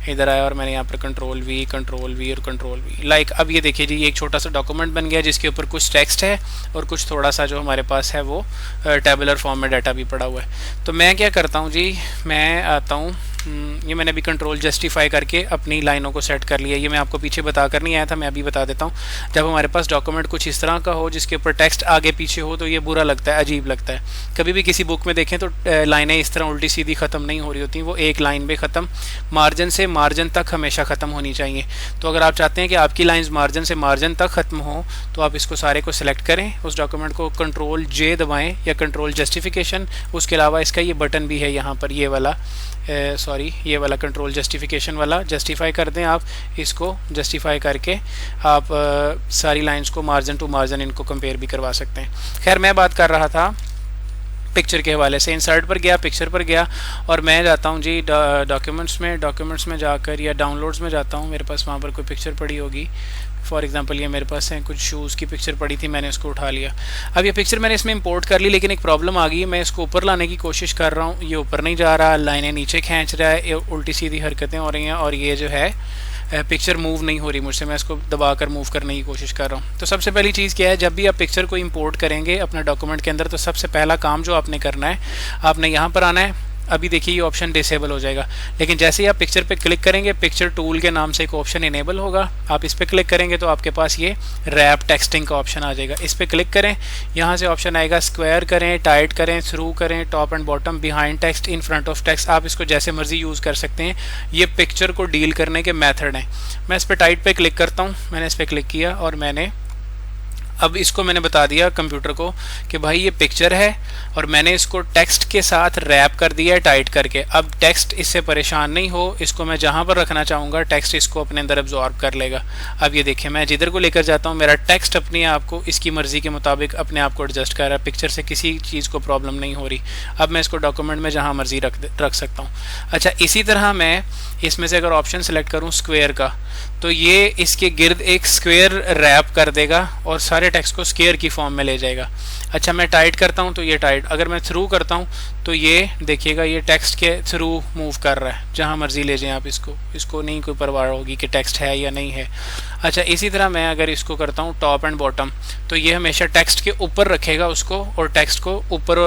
S1: इधर आया और मैंने यहाँ पर Ctrl+V और Ctrl+V लाइक। अब ये देखिए जी, ये एक छोटा सा डॉक्यूमेंट बन गया जिसके ऊपर कुछ टेक्स्ट है और कुछ थोड़ा सा जो हमारे पास है वो टेबुलर फॉर्म में डाटा भी पड़ा हुआ है। तो मैं क्या करता हूँ जी, मैं आता हूँ, ये मैंने अभी कंट्रोल जस्टिफाई करके अपनी लाइनों को सेट कर लिया। ये मैं आपको पीछे बता कर नहीं आया था, मैं अभी बता देता हूँ। जब हमारे पास डॉक्यूमेंट कुछ इस तरह का हो जिसके ऊपर टेक्स्ट आगे पीछे हो तो ये बुरा लगता है, अजीब लगता है। कभी भी किसी बुक में देखें तो लाइनें इस तरह उल्टी सीधी ख़त्म नहीं हो रही होती, वो एक लाइन पे ख़त्म, मार्जिन से मार्जिन तक हमेशा ख़त्म होनी चाहिए। तो अगर आप चाहते हैं कि आपकी लाइन्स मार्जिन से मार्जिन तक ख़त्म हो तो आप इसको सारे को सिलेक्ट करें, उस डॉक्यूमेंट को Ctrl+J दबाएँ या कंट्रोल जस्टिफिकेशन। उसके अलावा इसका ये बटन भी है यहाँ पर, ये वाला ये वाला कंट्रोल जस्टिफिकेशन वाला, जस्टिफाई कर दें आप इसको। जस्टिफाई करके आप सारी लाइंस को मार्जिन टू मार्जिन इनको कंपेयर भी करवा सकते हैं। खैर मैं बात कर रहा था पिक्चर के हवाले से। इंसर्ट पर गया, पिक्चर पर गया और मैं जाता हूँ जी डॉक्यूमेंट्स में जाकर या डाउनलोड्स में जाता हूँ। मेरे पास वहाँ पर कोई पिक्चर पड़ी होगी, फॉर एग्जांपल ये मेरे पास है कुछ शूज़ की पिक्चर पड़ी थी, मैंने उसको उठा लिया। अब ये पिक्चर मैंने इसमें इंपोर्ट कर ली, लेकिन एक प्रॉब्लम आ गई। मैं इसको ऊपर लाने की कोशिश कर रहा हूँ, ये ऊपर नहीं जा रहा, लाइनें नीचे खींच रहा है, उल्टी सीधी हरकतें हो रही हैं और ये जो है पिक्चर मूव नहीं हो रही मुझसे। मैं इसको दबाकर मूव करने की कोशिश कर रहा हूँ। तो सबसे पहली चीज़ क्या है, जब भी आप पिक्चर को इंपोर्ट करेंगे अपना डॉक्यूमेंट के अंदर तो सबसे पहला काम जो आपने करना है, आपने यहाँ पर आना है। अभी देखिए ये ऑप्शन डिसेबल हो जाएगा, लेकिन जैसे ही आप पिक्चर पे क्लिक करेंगे पिक्चर टूल के नाम से एक ऑप्शन इनेबल होगा। आप इस पर क्लिक करेंगे तो आपके पास ये रैप टेक्सटिंग का ऑप्शन आ जाएगा। इस पर क्लिक करें, यहाँ से ऑप्शन आएगा स्क्वायर करें, टाइट करें, थ्रू करें, top and bottom, behind text, in front of text. आप इसको जैसे मर्जी यूज़ कर सकते हैं, ये पिक्चर को डील करने के मेथड हैं। मैं इस पर टाइट पे क्लिक करता हूँ, मैंने इस पर क्लिक किया और मैंने अब इसको मैंने बता दिया कंप्यूटर को कि भाई ये पिक्चर है और मैंने इसको टेक्स्ट के साथ रैप कर दिया है टाइट करके। अब टेक्स्ट इससे परेशान नहीं हो, इसको मैं जहाँ पर रखना चाहूँगा टेक्स्ट इसको अपने अंदर एब्जॉर्ब कर लेगा। अब ये देखिए मैं जिधर को लेकर जाता हूँ मेरा टेक्स्ट अपने आप को इसकी मर्ज़ी के मुताबिक अपने आप को एडजस्ट कर रहा है, पिक्चर से किसी चीज़ को प्रॉब्लम नहीं हो रही। अब मैं इसको डॉक्यूमेंट में जहाँ मर्ज़ी रख सकता हूँ। अच्छा, इसी तरह मैं इसमें से अगर ऑप्शन सेलेक्ट करूँ स्क्वायर का, तो ये इसके गिर्द एक स्क्वायर रैप कर देगा और सारे टेक्स्ट को स्क्वायर की फॉर्म में ले जाएगा। अच्छा, मैं टाइट करता हूँ तो ये टाइट, अगर मैं थ्रू करता हूँ तो ये देखिएगा ये टेक्स्ट के थ्रू मूव कर रहा है, जहाँ मर्जी ले जाएं आप इसको नहीं कोई परवाह होगी कि टेक्स्ट है या नहीं है। अच्छा, इसी तरह मैं अगर इसको करता हूँ टॉप एंड बॉटम, तो ये हमेशा टेक्स्ट के ऊपर रखेगा उसको और टेक्स्ट को ऊपर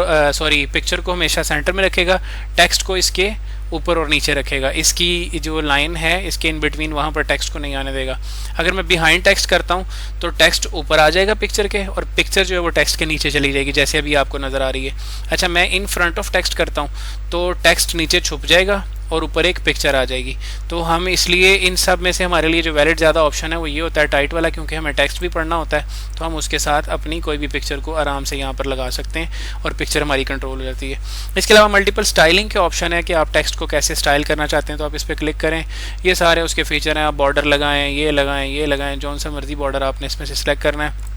S1: पिक्चर को हमेशा सेंटर में रखेगा, टेक्स्ट को इसके ऊपर और नीचे रखेगा। इसकी जो लाइन है इसके इन बिटवीन वहाँ पर टेक्स्ट को नहीं आने देगा। अगर मैं बिहाइंड टेक्स्ट करता हूँ तो टेक्स्ट ऊपर आ जाएगा पिक्चर के और पिक्चर जो है वो टेक्स्ट के नीचे चली जाएगी, जैसे अभी आपको नज़र आ रही है। अच्छा, मैं इन फ्रंट ऑफ टेक्स्ट करता हूँ तो टेक्स्ट नीचे छुप जाएगा और ऊपर एक पिक्चर आ जाएगी। तो हम इसलिए इन सब में से हमारे लिए जो वैलिड ज़्यादा ऑप्शन है वो ये होता है टाइट वाला, क्योंकि हमें टेक्स्ट भी पढ़ना होता है तो हम उसके साथ अपनी कोई भी पिक्चर को आराम से यहाँ पर लगा सकते हैं और पिक्चर हमारी कंट्रोल हो जाती है। इसके अलावा मल्टीपल स्टाइलिंग के ऑप्शन है कि आप टेक्स्ट को कैसे स्टाइल करना चाहते हैं, तो आप इस पर क्लिक करें, ये सारे उसके फीचर हैं। आप बॉर्डर लगाएँ, ये लगाएँ, जौन सा मर्जी बॉर्डर आपने इसमें से सिलेक्ट करना है।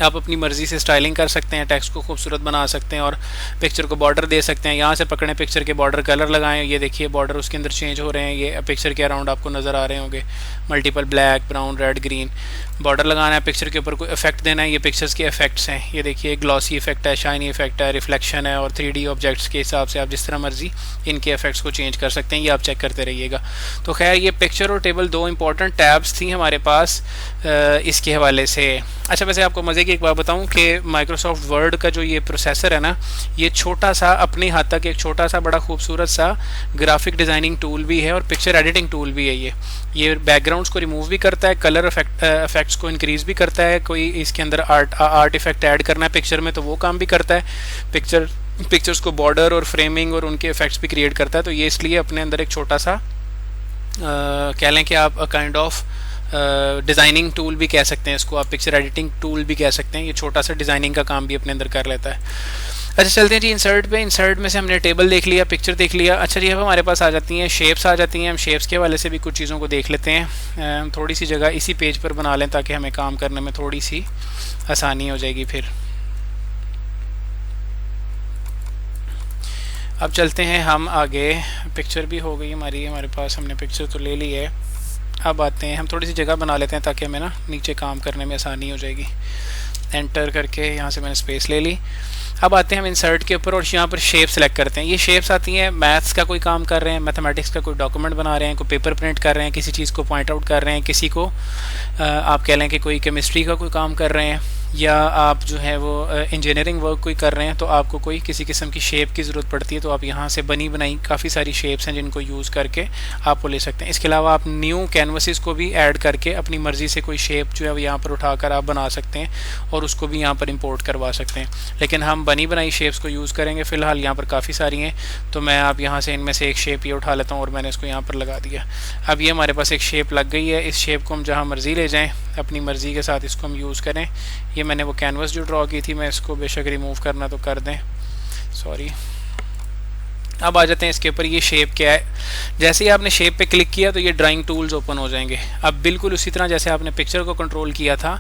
S1: आप अपनी मर्ज़ी से स्टाइलिंग कर सकते हैं, टेक्स्ट को खूबसूरत बना सकते हैं और पिक्चर को बॉर्डर दे सकते हैं। यहाँ से पकड़ें पिक्चर के बॉर्डर, कलर लगाएं, ये देखिए बॉर्डर उसके अंदर चेंज हो रहे हैं, ये पिक्चर के अराउंड आपको नज़र आ रहे होंगे multiple black, brown, red, green. Border लगाना है, पिक्चर के ऊपर कोई इफेक्ट देना है, ये पिक्चर्स के इफेक्ट्स हैं। ये देखिए ग्लॉसी इफेक्ट है, शाइनी इफेक्ट है, रिफ्लेक्शन है और 3D ऑब्जेक्ट्स के हिसाब से आप जिस तरह मर्जी इनके इफेक्ट्स को चेंज कर सकते हैं, ये आप चेक करते रहिएगा। तो खैर ये पिक्चर और टेबल दो इंपॉर्टेंट टैब्स थी हमारे पास इसके हवाले से। अच्छा, वैसे आपको मज़े की एक बात बताऊं कि माइक्रोसॉफ्ट वर्ड का जो ये प्रोसेसर है ना, ये छोटा सा अपने हाथ तक एक छोटा सा बड़ा खूबसूरत सा ग्राफिक डिज़ाइनिंग टूल भी है और पिक्चर एडिटिंग टूल भी है। ये बैकग्राउंड्स को रिमूव भी करता है, कलर इफेक्ट्स को इंक्रीज़ भी करता है, कोई इसके अंदर आर्ट इफेक्ट ऐड करना है पिक्चर में तो वो काम भी करता है, पिक्चर्स को बॉर्डर और फ्रेमिंग और उनके इफेक्ट्स भी क्रिएट करता है। तो ये इसलिए अपने अंदर एक छोटा सा कह लें कि आप काइंड ऑफ डिज़ाइनिंग टूल भी कह सकते हैं इसको, आप पिक्चर एडिटिंग टूल भी कह सकते हैं। ये छोटा सा डिज़ाइनिंग का काम भी अपने अंदर कर लेता है। अच्छा, चलते हैं जी इंसर्ट पे। इंसर्ट में से हमने टेबल देख लिया, पिक्चर देख लिया। अच्छा जी, अब हमारे पास आ जाती हैं शेप्स आ जाती हैं। हम शेप्स के हवाले से भी कुछ चीज़ों को देख लेते हैं। हम थोड़ी सी जगह इसी पेज पर बना लें ताकि हमें काम करने में थोड़ी सी आसानी हो जाएगी। फिर अब चलते हैं हम आगे। पिक्चर भी हो गई हमारे पास, हमने पिक्चर तो ले ली है। अब आते हैं, हम थोड़ी सी जगह बना लेते हैं ताकि हमें ना नीचे काम करने में आसानी हो जाएगी। एंटर करके यहाँ से मैंने स्पेस ले ली। अब आते हैं हम इंसर्ट के ऊपर और यहाँ पर शेप सेलेक्ट करते हैं। ये शेप्स आती हैं, मैथ्स का कोई काम कर रहे हैं, मैथमेटिक्स का कोई डॉक्यूमेंट बना रहे हैं, कोई पेपर प्रिंट कर रहे हैं, किसी चीज़ को पॉइंट आउट कर रहे हैं, किसी को आप कह लें कि कोई केमिस्ट्री का कोई काम कर रहे हैं, या आप जो है वो इंजीनियरिंग वर्क कोई कर रहे हैं तो आपको कोई किसी किस्म की शेप की ज़रूरत पड़ती है तो आप यहाँ से बनी बनाई काफ़ी सारी शेप्स हैं जिनको यूज़ करके आप वो ले सकते हैं। इसके अलावा आप न्यू कैनवसेस को भी ऐड करके अपनी मर्ज़ी से कोई शेप जो है वो यहाँ पर उठाकर आप बना सकते हैं और उसको भी यहाँ पर इंपोर्ट करवा सकते हैं। लेकिन हम बनी बनाई शेप्स को यूज़ करेंगे। फ़िलहाल यहाँ पर काफ़ी सारी हैं तो मैं आप यहाँ से इनमें से एक शेप ये उठा लेता हूँ और मैंने इसको यहाँ पर लगा दिया। अब ये हमारे पास एक शेप लग गई है। इस शेप को हम जहाँ मर्ज़ी ले जाएँ, अपनी मर्ज़ी के साथ इसको हम यूज़ करें। ये मैंने वो कैनवस जो ड्रॉ की थी, मैं इसको बेशक रिमूव करना तो कर दें, सॉरी। अब आ जाते हैं इसके ऊपर। ये शेप क्या है, जैसे ही आपने शेप पे क्लिक किया तो ये ड्राइंग टूल्स ओपन हो जाएंगे। अब बिल्कुल उसी तरह जैसे आपने पिक्चर को कंट्रोल किया था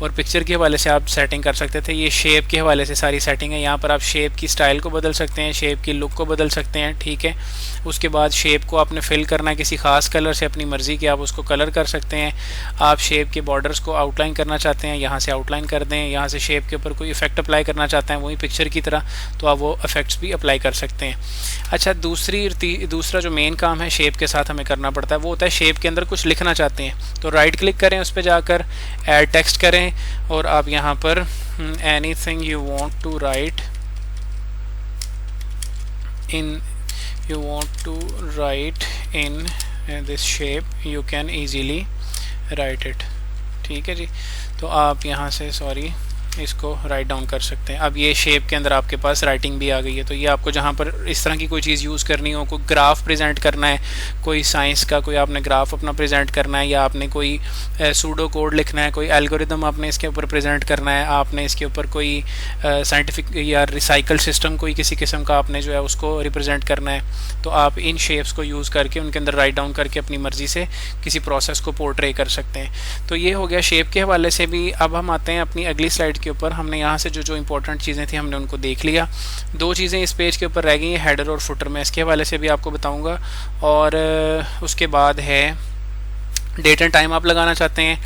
S1: और पिक्चर के हवाले से आप सेटिंग कर सकते थे, ये शेप के हवाले से सारी सेटिंग है। यहाँ पर आप शेप की स्टाइल को बदल सकते हैं, शेप की लुक को बदल सकते हैं, ठीक है। उसके बाद शेप को आपने फिल करना है किसी ख़ास कलर से, अपनी मर्ज़ी के आप उसको कलर कर सकते हैं। आप शेप के बॉर्डर्स को आउटलाइन करना चाहते हैं, यहाँ से आउटलाइन कर दें। यहाँ से शेप के ऊपर कोई इफेक्ट अप्लाई करना चाहते हैं वही पिक्चर की तरह, तो आप वो इफेक्ट्स भी अप्लाई कर सकते हैं। अच्छा, दूसरा जो मेन काम है शेप के साथ हमें करना पड़ता है वो होता है शेप के अंदर कुछ लिखना चाहते हैं तो राइट क्लिक करें, उस पर जाकर ऐड टेक्स्ट करें और आप यहाँ पर anything you want to write in this shape you can easily write it, ठीक है जी। तो आप यहाँ से इसको राइट डाउन कर सकते हैं। अब ये शेप के अंदर आपके पास राइटिंग भी आ गई है। तो ये आपको जहाँ पर इस तरह की कोई चीज़ यूज़ करनी हो, कोई ग्राफ प्रेजेंट करना है, कोई साइंस का कोई आपने ग्राफ अपना प्रेजेंट करना है, या आपने कोई सूडो कोड लिखना है, कोई एल्गोरिदम आपने इसके ऊपर प्रेजेंट करना है, आपने इसके ऊपर कोई साइंटिफिक या रिसाइकल सिस्टम कोई किसी किस्म का आपने जो है उसको रिप्रेजेंट करना है, तो आप इन शेप्स को यूज़ करके उनके अंदर राइट डाउन करके अपनी मर्ज़ी से किसी प्रोसेस को पोर्ट्रे कर सकते हैं। तो ये हो गया शेप के हवाले से भी। अब हम आते हैं अपनी अगली स्लाइड के ऊपर। हमने यहाँ से जो इंपॉर्टेंट चीज़ें थी हमने उनको देख लिया। दो चीज़ें इस पेज के ऊपर रह गई हैं, हेडर और फुटर में, इसके हवाले से भी आपको बताऊँगा। और उसके बाद है डेट एंड टाइम आप लगाना चाहते हैं,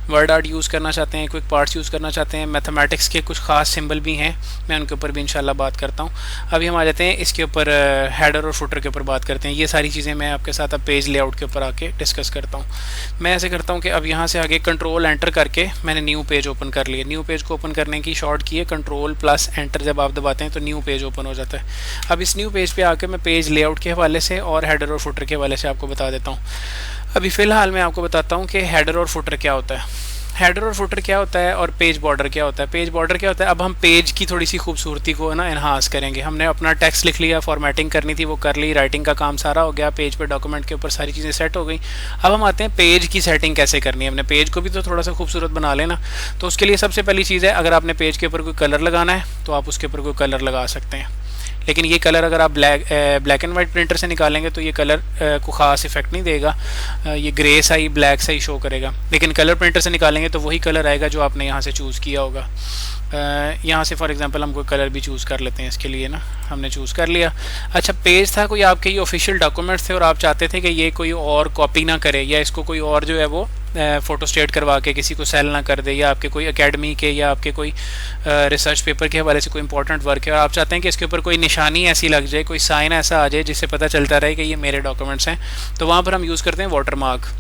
S1: वर्ड आर्ट यूज़ करना चाहते हैं, क्विक पार्ट्स यूज़ करना चाहते हैं, मैथमेटिक्स के कुछ ख़ास सिंबल भी हैं, मैं उनके ऊपर भी इंशाल्लाह बात करता हूँ। अभी हम आ जाते हैं इसके ऊपर हेडर और फुटर के ऊपर बात करते हैं। ये सारी चीज़ें मैं आपके साथ अब पेज लेआउट के ऊपर आके डिस्कस करता हूँ। मैं ऐसे करता हूँ कि अब यहाँ से आगे कंट्रोल एंटर करके मैंने न्यू पेज ओपन कर लिया। न्यू पेज को ओपन करने की शॉर्ट की है कंट्रोल प्लस एंटर, जब आप दबाते हैं तो न्यू पेज ओपन हो जाता है। अब इस न्यू पेज पर आके मैं पेज लेआउट के हवाले से और हेडर और फुटर के हवाले से आपको बता देता हूँ। अभी फ़िलहाल मैं आपको बताता हूँ कि हेडर और फुटर क्या होता है। हेडर और फुटर क्या होता है और पेज बॉर्डर क्या होता है। पेज बॉर्डर क्या होता है, अब हम पेज की थोड़ी सी खूबसूरती को ना इन्हांस करेंगे। हमने अपना टेक्स्ट लिख लिया, फॉर्मेटिंग करनी थी वो कर ली, राइटिंग का काम सारा हो गया, पेज पे डॉक्यूमेंट के ऊपर सारी चीज़ें सेट हो गई। अब हम आते हैं पेज की सेटिंग कैसे करनी है। हमने पेज को भी तो थोड़ा सा खूबसूरत बना लेना। तो उसके लिए सबसे पहली चीज़ है, अगर आपने पेज के ऊपर कोई कलर लगाना है तो आप उसके ऊपर कोई कलर लगा सकते हैं। लेकिन ये कलर अगर आप ब्लैक एंड वाइट प्रिंटर से निकालेंगे तो ये कलर को ख़ास इफेक्ट नहीं देगा, ये ग्रे सा ही ब्लैक सा ही शो करेगा। लेकिन कलर प्रिंटर से निकालेंगे तो वही कलर आएगा जो आपने यहाँ से चूज़ किया होगा। यहाँ से फॉर एग्जांपल हम कोई कलर भी चूज़ कर लेते हैं इसके लिए ना, हमने चूज़ कर लिया। अच्छा, पेज था कोई आपके ये ऑफिशियल डॉक्यूमेंट्स थे और आप चाहते थे कि ये कोई और कॉपी ना करे या इसको कोई और जो है वो फ़ोटो स्टेट करवा के किसी को सेल ना कर दे, या आपके कोई एकेडमी के या आपके कोई रिसर्च पेपर के हवाले से कोई इंपॉर्टेंट वर्क है और आप चाहते हैं कि इसके ऊपर कोई निशानी ऐसी लग जाए, कोई साइन ऐसा आ जाए जिससे पता चलता रहे कि ये मेरे डॉक्यूमेंट्स हैं, तो वहाँ पर हम यूज़ करते हैं वाटरमार्क।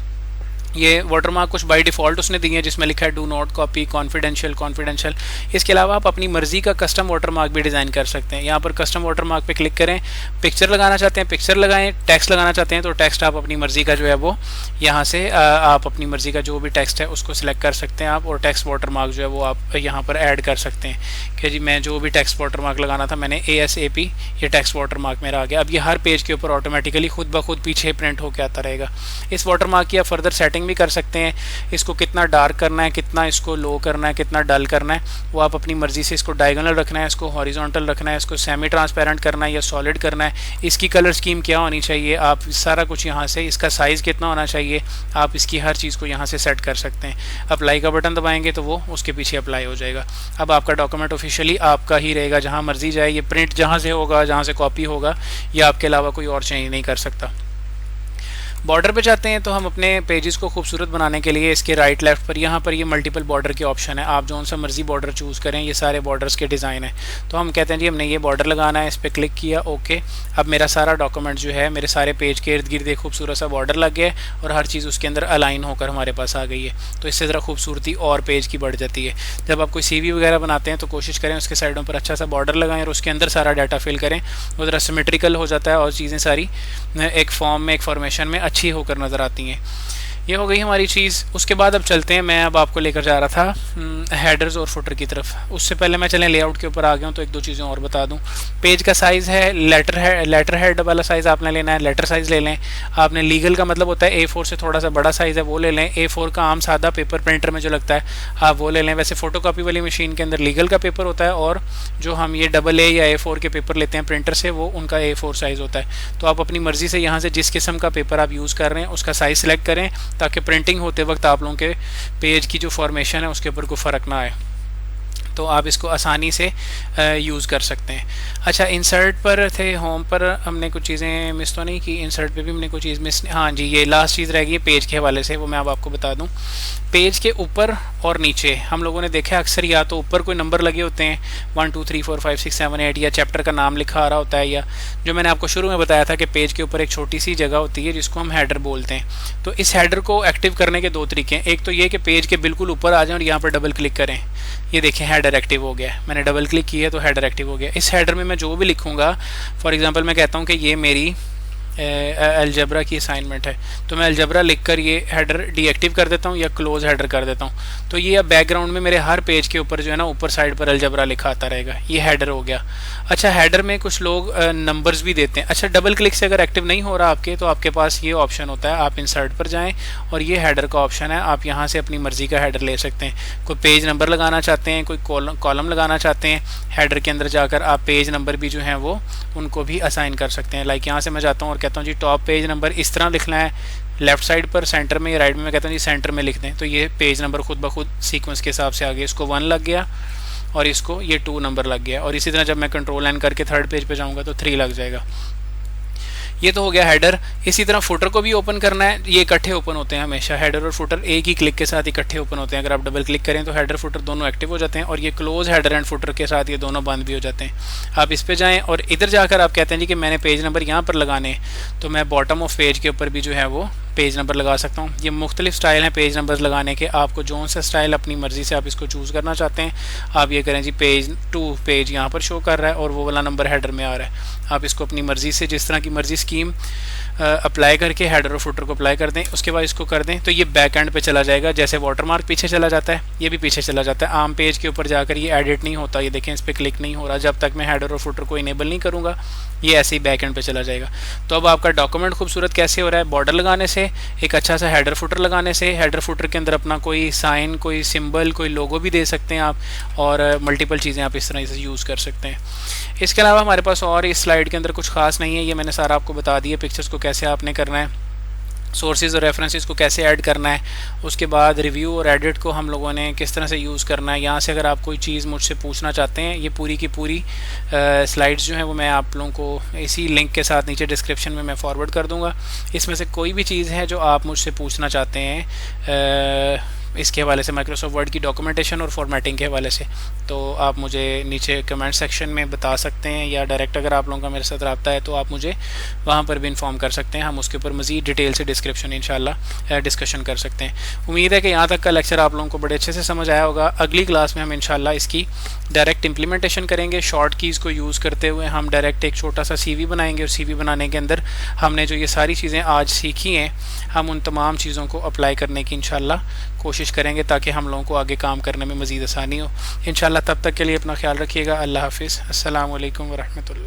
S1: ये वाटरमार्क कुछ बाय डिफ़ॉल्ट उसने दी है जिसमें लिखा है डू नॉट कॉपी, कॉन्फिडेंशियल। इसके अलावा आप अपनी मर्ज़ी का कस्टम वाटरमार्क भी डिज़ाइन कर सकते हैं। यहाँ पर कस्टम वाटरमार्क पे क्लिक करें, पिक्चर लगाना चाहते हैं पिक्चर लगाएं, टेक्स्ट लगाना चाहते हैं तो टेक्स्ट आप अपनी मर्ज़ी का जो है वो यहाँ से आप अपनी मर्ज़ी का जो भी टेक्स्ट है उसको सिलेक्ट कर सकते हैं आप, और टेक्स्ट वाटरमार्क जो है वो आप यहाँ पर ऐड कर सकते हैं कि जी मैं जो भी टेक्स्ट वाटरमार्क लगाना था मैंने ASAP ये टेक्स्ट वाटरमार्क मेरा आ गया। अब ये हर पेज के ऊपर ऑटोमेटिकली खुद ब खुद पीछे प्रिंट होकर आता रहेगा। इस वाटरमार्क की आप फर्दर सेटिंग भी कर सकते हैं, इसको कितना डार्क करना है, कितना इसको लो करना है, कितना डल करना है वो आप अपनी मर्ज़ी से, इसको डायगोनल रखना है, इसको हॉरिजॉन्टल रखना है, इसको सेमी ट्रांसपेरेंट करना है या सॉलिड करना है, इसकी कलर स्कीम क्या होनी चाहिए, आप सारा कुछ यहाँ से, इसका साइज़ कितना होना चाहिए, आप इसकी हर चीज़ को यहाँ से सेट कर सकते हैं। अप्लाई का बटन दबाएंगे तो वो उसके पीछे अप्लाई हो जाएगा। अब आपका डॉक्यूमेंट ऑफिशियली आपका ही रहेगा, जहाँ मर्जी जाए ये प्रिंट जहाँ से होगा, जहाँ से कॉपी होगा, या आपके अलावा कोई और चेंज नहीं कर सकता। बॉर्डर पे जाते हैं तो हम अपने पेजेस को खूबसूरत बनाने के लिए इसके राइट लेफ्ट पर यहाँ पर ये मल्टीपल बॉर्डर के ऑप्शन है, आप जो सा मर्जी बॉर्डर चूज़ करें, ये सारे बॉर्डर्स के डिज़ाइन है। तो हम कहते हैं जी हमने ये बॉर्डर लगाना है, इस पर क्लिक किया, ओके। अब मेरा सारा डॉक्यूमेंट जो है मेरे सारे पेज के इर्द गिर्द एक खूबसूरत सा बॉर्डर लग गया है और हर चीज़ उसके अंदर अलाइन होकर हमारे पास आ गई है। तो इससे ज़रा खूबसूरती और पेज की बढ़ जाती है। जब आप कोई CV वगैरह बनाते हैं तो कोशिश करें उसके साइडों पर अच्छा सा बॉर्डर लगाएं और उसके अंदर सारा डाटा फिल करें, वो ज़रा सिमेट्रिकल हो जाता है और चीज़ें सारी एक फॉर्म में, एक फॉर्मेशन में अच्छी होकर नज़र आती हैं। ये हो गई हमारी चीज़। उसके बाद अब चलते हैं, मैं अब आपको लेकर जा रहा था हेडर्स और फुटर की तरफ। उससे पहले मैं चलें लेआउट के ऊपर आ गया हूँ तो एक दो चीज़ें और बता दूँ। पेज का साइज़ है लेटर हेड वाला साइज़ आपने लेना है, लेटर साइज़ ले लें। आपने लीगल का मतलब होता है A4 से थोड़ा सा बड़ा साइज़ है वो ले लें। A4 का आम सादा पेपर प्रिंटर में जो लगता है आप वो ले लें। वैसे फ़ोटोकॉपी वाली मशीन के अंदर लीगल का पेपर होता है और जो हम ये AA या A4 के पेपर लेते हैं प्रिंटर से वो उनका A4 साइज़ होता है। तो आप अपनी मर्ज़ी से यहाँ से जिस किस्म का पेपर आप यूज़ कर रहे हैं उसका साइज़ सेलेक्ट करें ताकि प्रिंटिंग होते वक्त आप लोगों के पेज की जो फॉर्मेशन है उसके ऊपर कोई फ़र्क ना आए, तो आप इसको आसानी से यूज़ कर सकते हैं। अच्छा, इंसर्ट पर थे, होम पर हमने कुछ चीज़ें मिस तो नहीं की, इंसर्ट पे भी हमने कुछ चीज़ मिस, हाँ जी ये लास्ट चीज़ रह गई है पेज के हवाले से, वो मैं अब आपको बता दूं। पेज के ऊपर और नीचे हम लोगों ने देखा अक्सर या तो ऊपर कोई नंबर लगे होते हैं 1 2 3 4 5 6 7 8 या चैप्टर का नाम लिखा आ रहा होता है, या जो मैंने आपको शुरू में बताया था कि पेज के ऊपर एक छोटी सी जगह होती है जिसको हम हेडर बोलते हैं। तो इस हेडर को एक्टिव करने के दो तरीके हैं। एक तो ये कि पेज के बिल्कुल ऊपर आ जाएं और यहाँ पर डबल क्लिक करें, ये देखें हेडर एक्टिव हो गया। मैंने डबल क्लिक किया तो हेडर एक्टिव हो गया। इस हेडर में मैं जो भी लिखूंगा, फॉर एग्जांपल मैं कहता हूँ कि ये मेरी अलजेब्रा की असाइनमेंट है, तो मैं अलजेब्रा लिखकर ये हेडर डीएक्टिव कर देता हूँ या क्लोज हेडर कर देता हूँ। तो ये अब बैकग्राउंड में मेरे हर पेज के ऊपर जो है ना ऊपर साइड पर अलजेब्रा लिखा आता रहेगा, ये हेडर हो गया। अच्छा, हेडर में कुछ लोग नंबर्स भी देते हैं। अच्छा, डबल क्लिक से अगर एक्टिव नहीं हो रहा आपके तो आपके पास ये ऑप्शन होता है, आप इंसर्ट पर जाएँ और ये हेडर का ऑप्शन है, आप यहाँ से अपनी मर्ज़ी का हेडर ले सकते हैं। कोई पेज नंबर लगाना चाहते हैं, कोई कॉलम लगाना चाहते हैं, हेडर के अंदर जाकर आप पेज नंबर भी जो हैं वो उनको भी असाइन कर सकते हैं। लाइक यहाँ से मैं जाता हूँ और कहता हूँ जी टॉप पेज नंबर इस तरह लिखना है, लेफ्ट साइड पर सेंटर में या राइट में मैं कहता हूँ जी सेंटर में लिख दें, तो ये पेज नंबर खुद ब खुद सीक्वेंस के हिसाब से आ गया। इसको 1 लग गया और इसको ये 2 नंबर लग गया, और इसी तरह जब मैं कंट्रोल N करके थर्ड पेज पे जाऊँगा तो 3 लग जाएगा। ये तो हो गया हेडर। इसी तरह फुटर को भी ओपन करना है, ये इकट्ठे ओपन होते हैं हमेशा, हेडर और फुटर एक ही क्लिक के साथ इकट्ठे ओपन होते हैं। अगर आप डबल क्लिक करें तो हेडर फुटर दोनों एक्टिव हो जाते हैं, और ये क्लोज हेडर एंड फुटर के साथ ये दोनों बंद भी हो जाते हैं। आप इस पे जाएं और इधर जाकर आप कहते हैं जी कि मैंने पेज नंबर यहाँ पर लगाने, तो मैं बॉटम ऑफ पेज के ऊपर भी जो है वो पेज नंबर लगा सकता हूँ। ये मुख्तलिफ स्टाइल हैं पेज नंबर लगाने के, आपको जो सा स्टाइल अपनी मर्ज़ी से आप इसको चूज़ करना चाहते हैं आप ये करें जी पेज 2 पेज यहाँ पर शो कर रहा है और वो वाला नंबर हेडर में आ रहा है। आप इसको अपनी मर्ज़ी से जिस तरह की मर्ज़ी स्कीम अप्लाई करके हेडर और फुटर को अप्लाई कर दें, उसके बाद इसको कर दें तो ये बैक एंड पे चला जाएगा। जैसे वाटरमार्क पीछे चला जाता है ये भी पीछे चला जाता है। आम पेज के ऊपर जाकर ये एडिट नहीं होता, ये देखें इस पर क्लिक नहीं हो रहा। जब तक मैं हेडर और फुटर को इनेबल नहीं करूँगा ये ऐसे ही बैक एंड पे चला जाएगा। तो अब आपका डॉक्यूमेंट खूबसूरत कैसे हो रहा है, बॉर्डर लगाने से, एक अच्छा सा हेडर फुटर लगाने से। हेडर फुटर के अंदर अपना कोई साइन, कोई सिंबल, कोई लोगो भी दे सकते हैं आप, और मल्टीपल चीज़ें आप इस तरह से यूज़ कर सकते हैं। इसके अलावा हमारे पास और इस स्लाइड के अंदर कुछ खास नहीं है, ये मैंने सारा आपको बता दिया। पिक्चर्स को कैसे आपने करना है, सोर्सेज और रेफरेंसेस को कैसे ऐड करना है, उसके बाद रिव्यू और एडिट को हम लोगों ने किस तरह से यूज़ करना है। यहाँ से अगर आप कोई चीज़ मुझसे पूछना चाहते हैं, ये पूरी की पूरी स्लाइड्स जो हैं वो मैं आप लोगों को इसी लिंक के साथ नीचे डिस्क्रिप्शन में मैं फॉरवर्ड कर दूँगा। इसमें से कोई भी चीज़ है जो आप मुझसे पूछना चाहते हैं इसके हवाले से, माइक्रोसॉफ्ट वर्ड की डॉक्यूमेंटेशन और फॉर्मेटिंग के हवाले से, तो आप मुझे नीचे कमेंट सेक्शन में बता सकते हैं, या डायरेक्ट अगर आप लोगों का मेरे साथ रब्ता है तो आप मुझे वहाँ पर भी इन्फॉर्म कर सकते हैं। हम उसके ऊपर मज़ीद डिटेल से डिस्क्रिप्शन इंशाल्लाह डिस्कशन कर सकते हैं। उम्मीद है कि यहाँ तक का लेक्चर आप लोगों को बड़े अच्छे से समझ आया होगा। अगली क्लास में हम इंशाल्लाह इसकी डायरेक्ट इम्प्लीमेंटेशन करेंगे। शॉर्ट कीज़ को यूज़ करते हुए हम डायरेक्ट एक छोटा सा CV बनाएंगे, और CV बनाने के अंदर हमने जो ये सारी चीज़ें आज सीखी हैं हम उन तमाम चीज़ों को अप्लाई करने की इंशाल्लाह कोशिश करेंगे, ताकि हम लोगों को आगे काम करने में मज़ीद आसानी हो इंशाल्लाह। तब तक के लिए अपना ख्याल रखिएगा। अल्लाह हाफिज़। अस्सलामु अलैकुम वरहमतुल्लाह।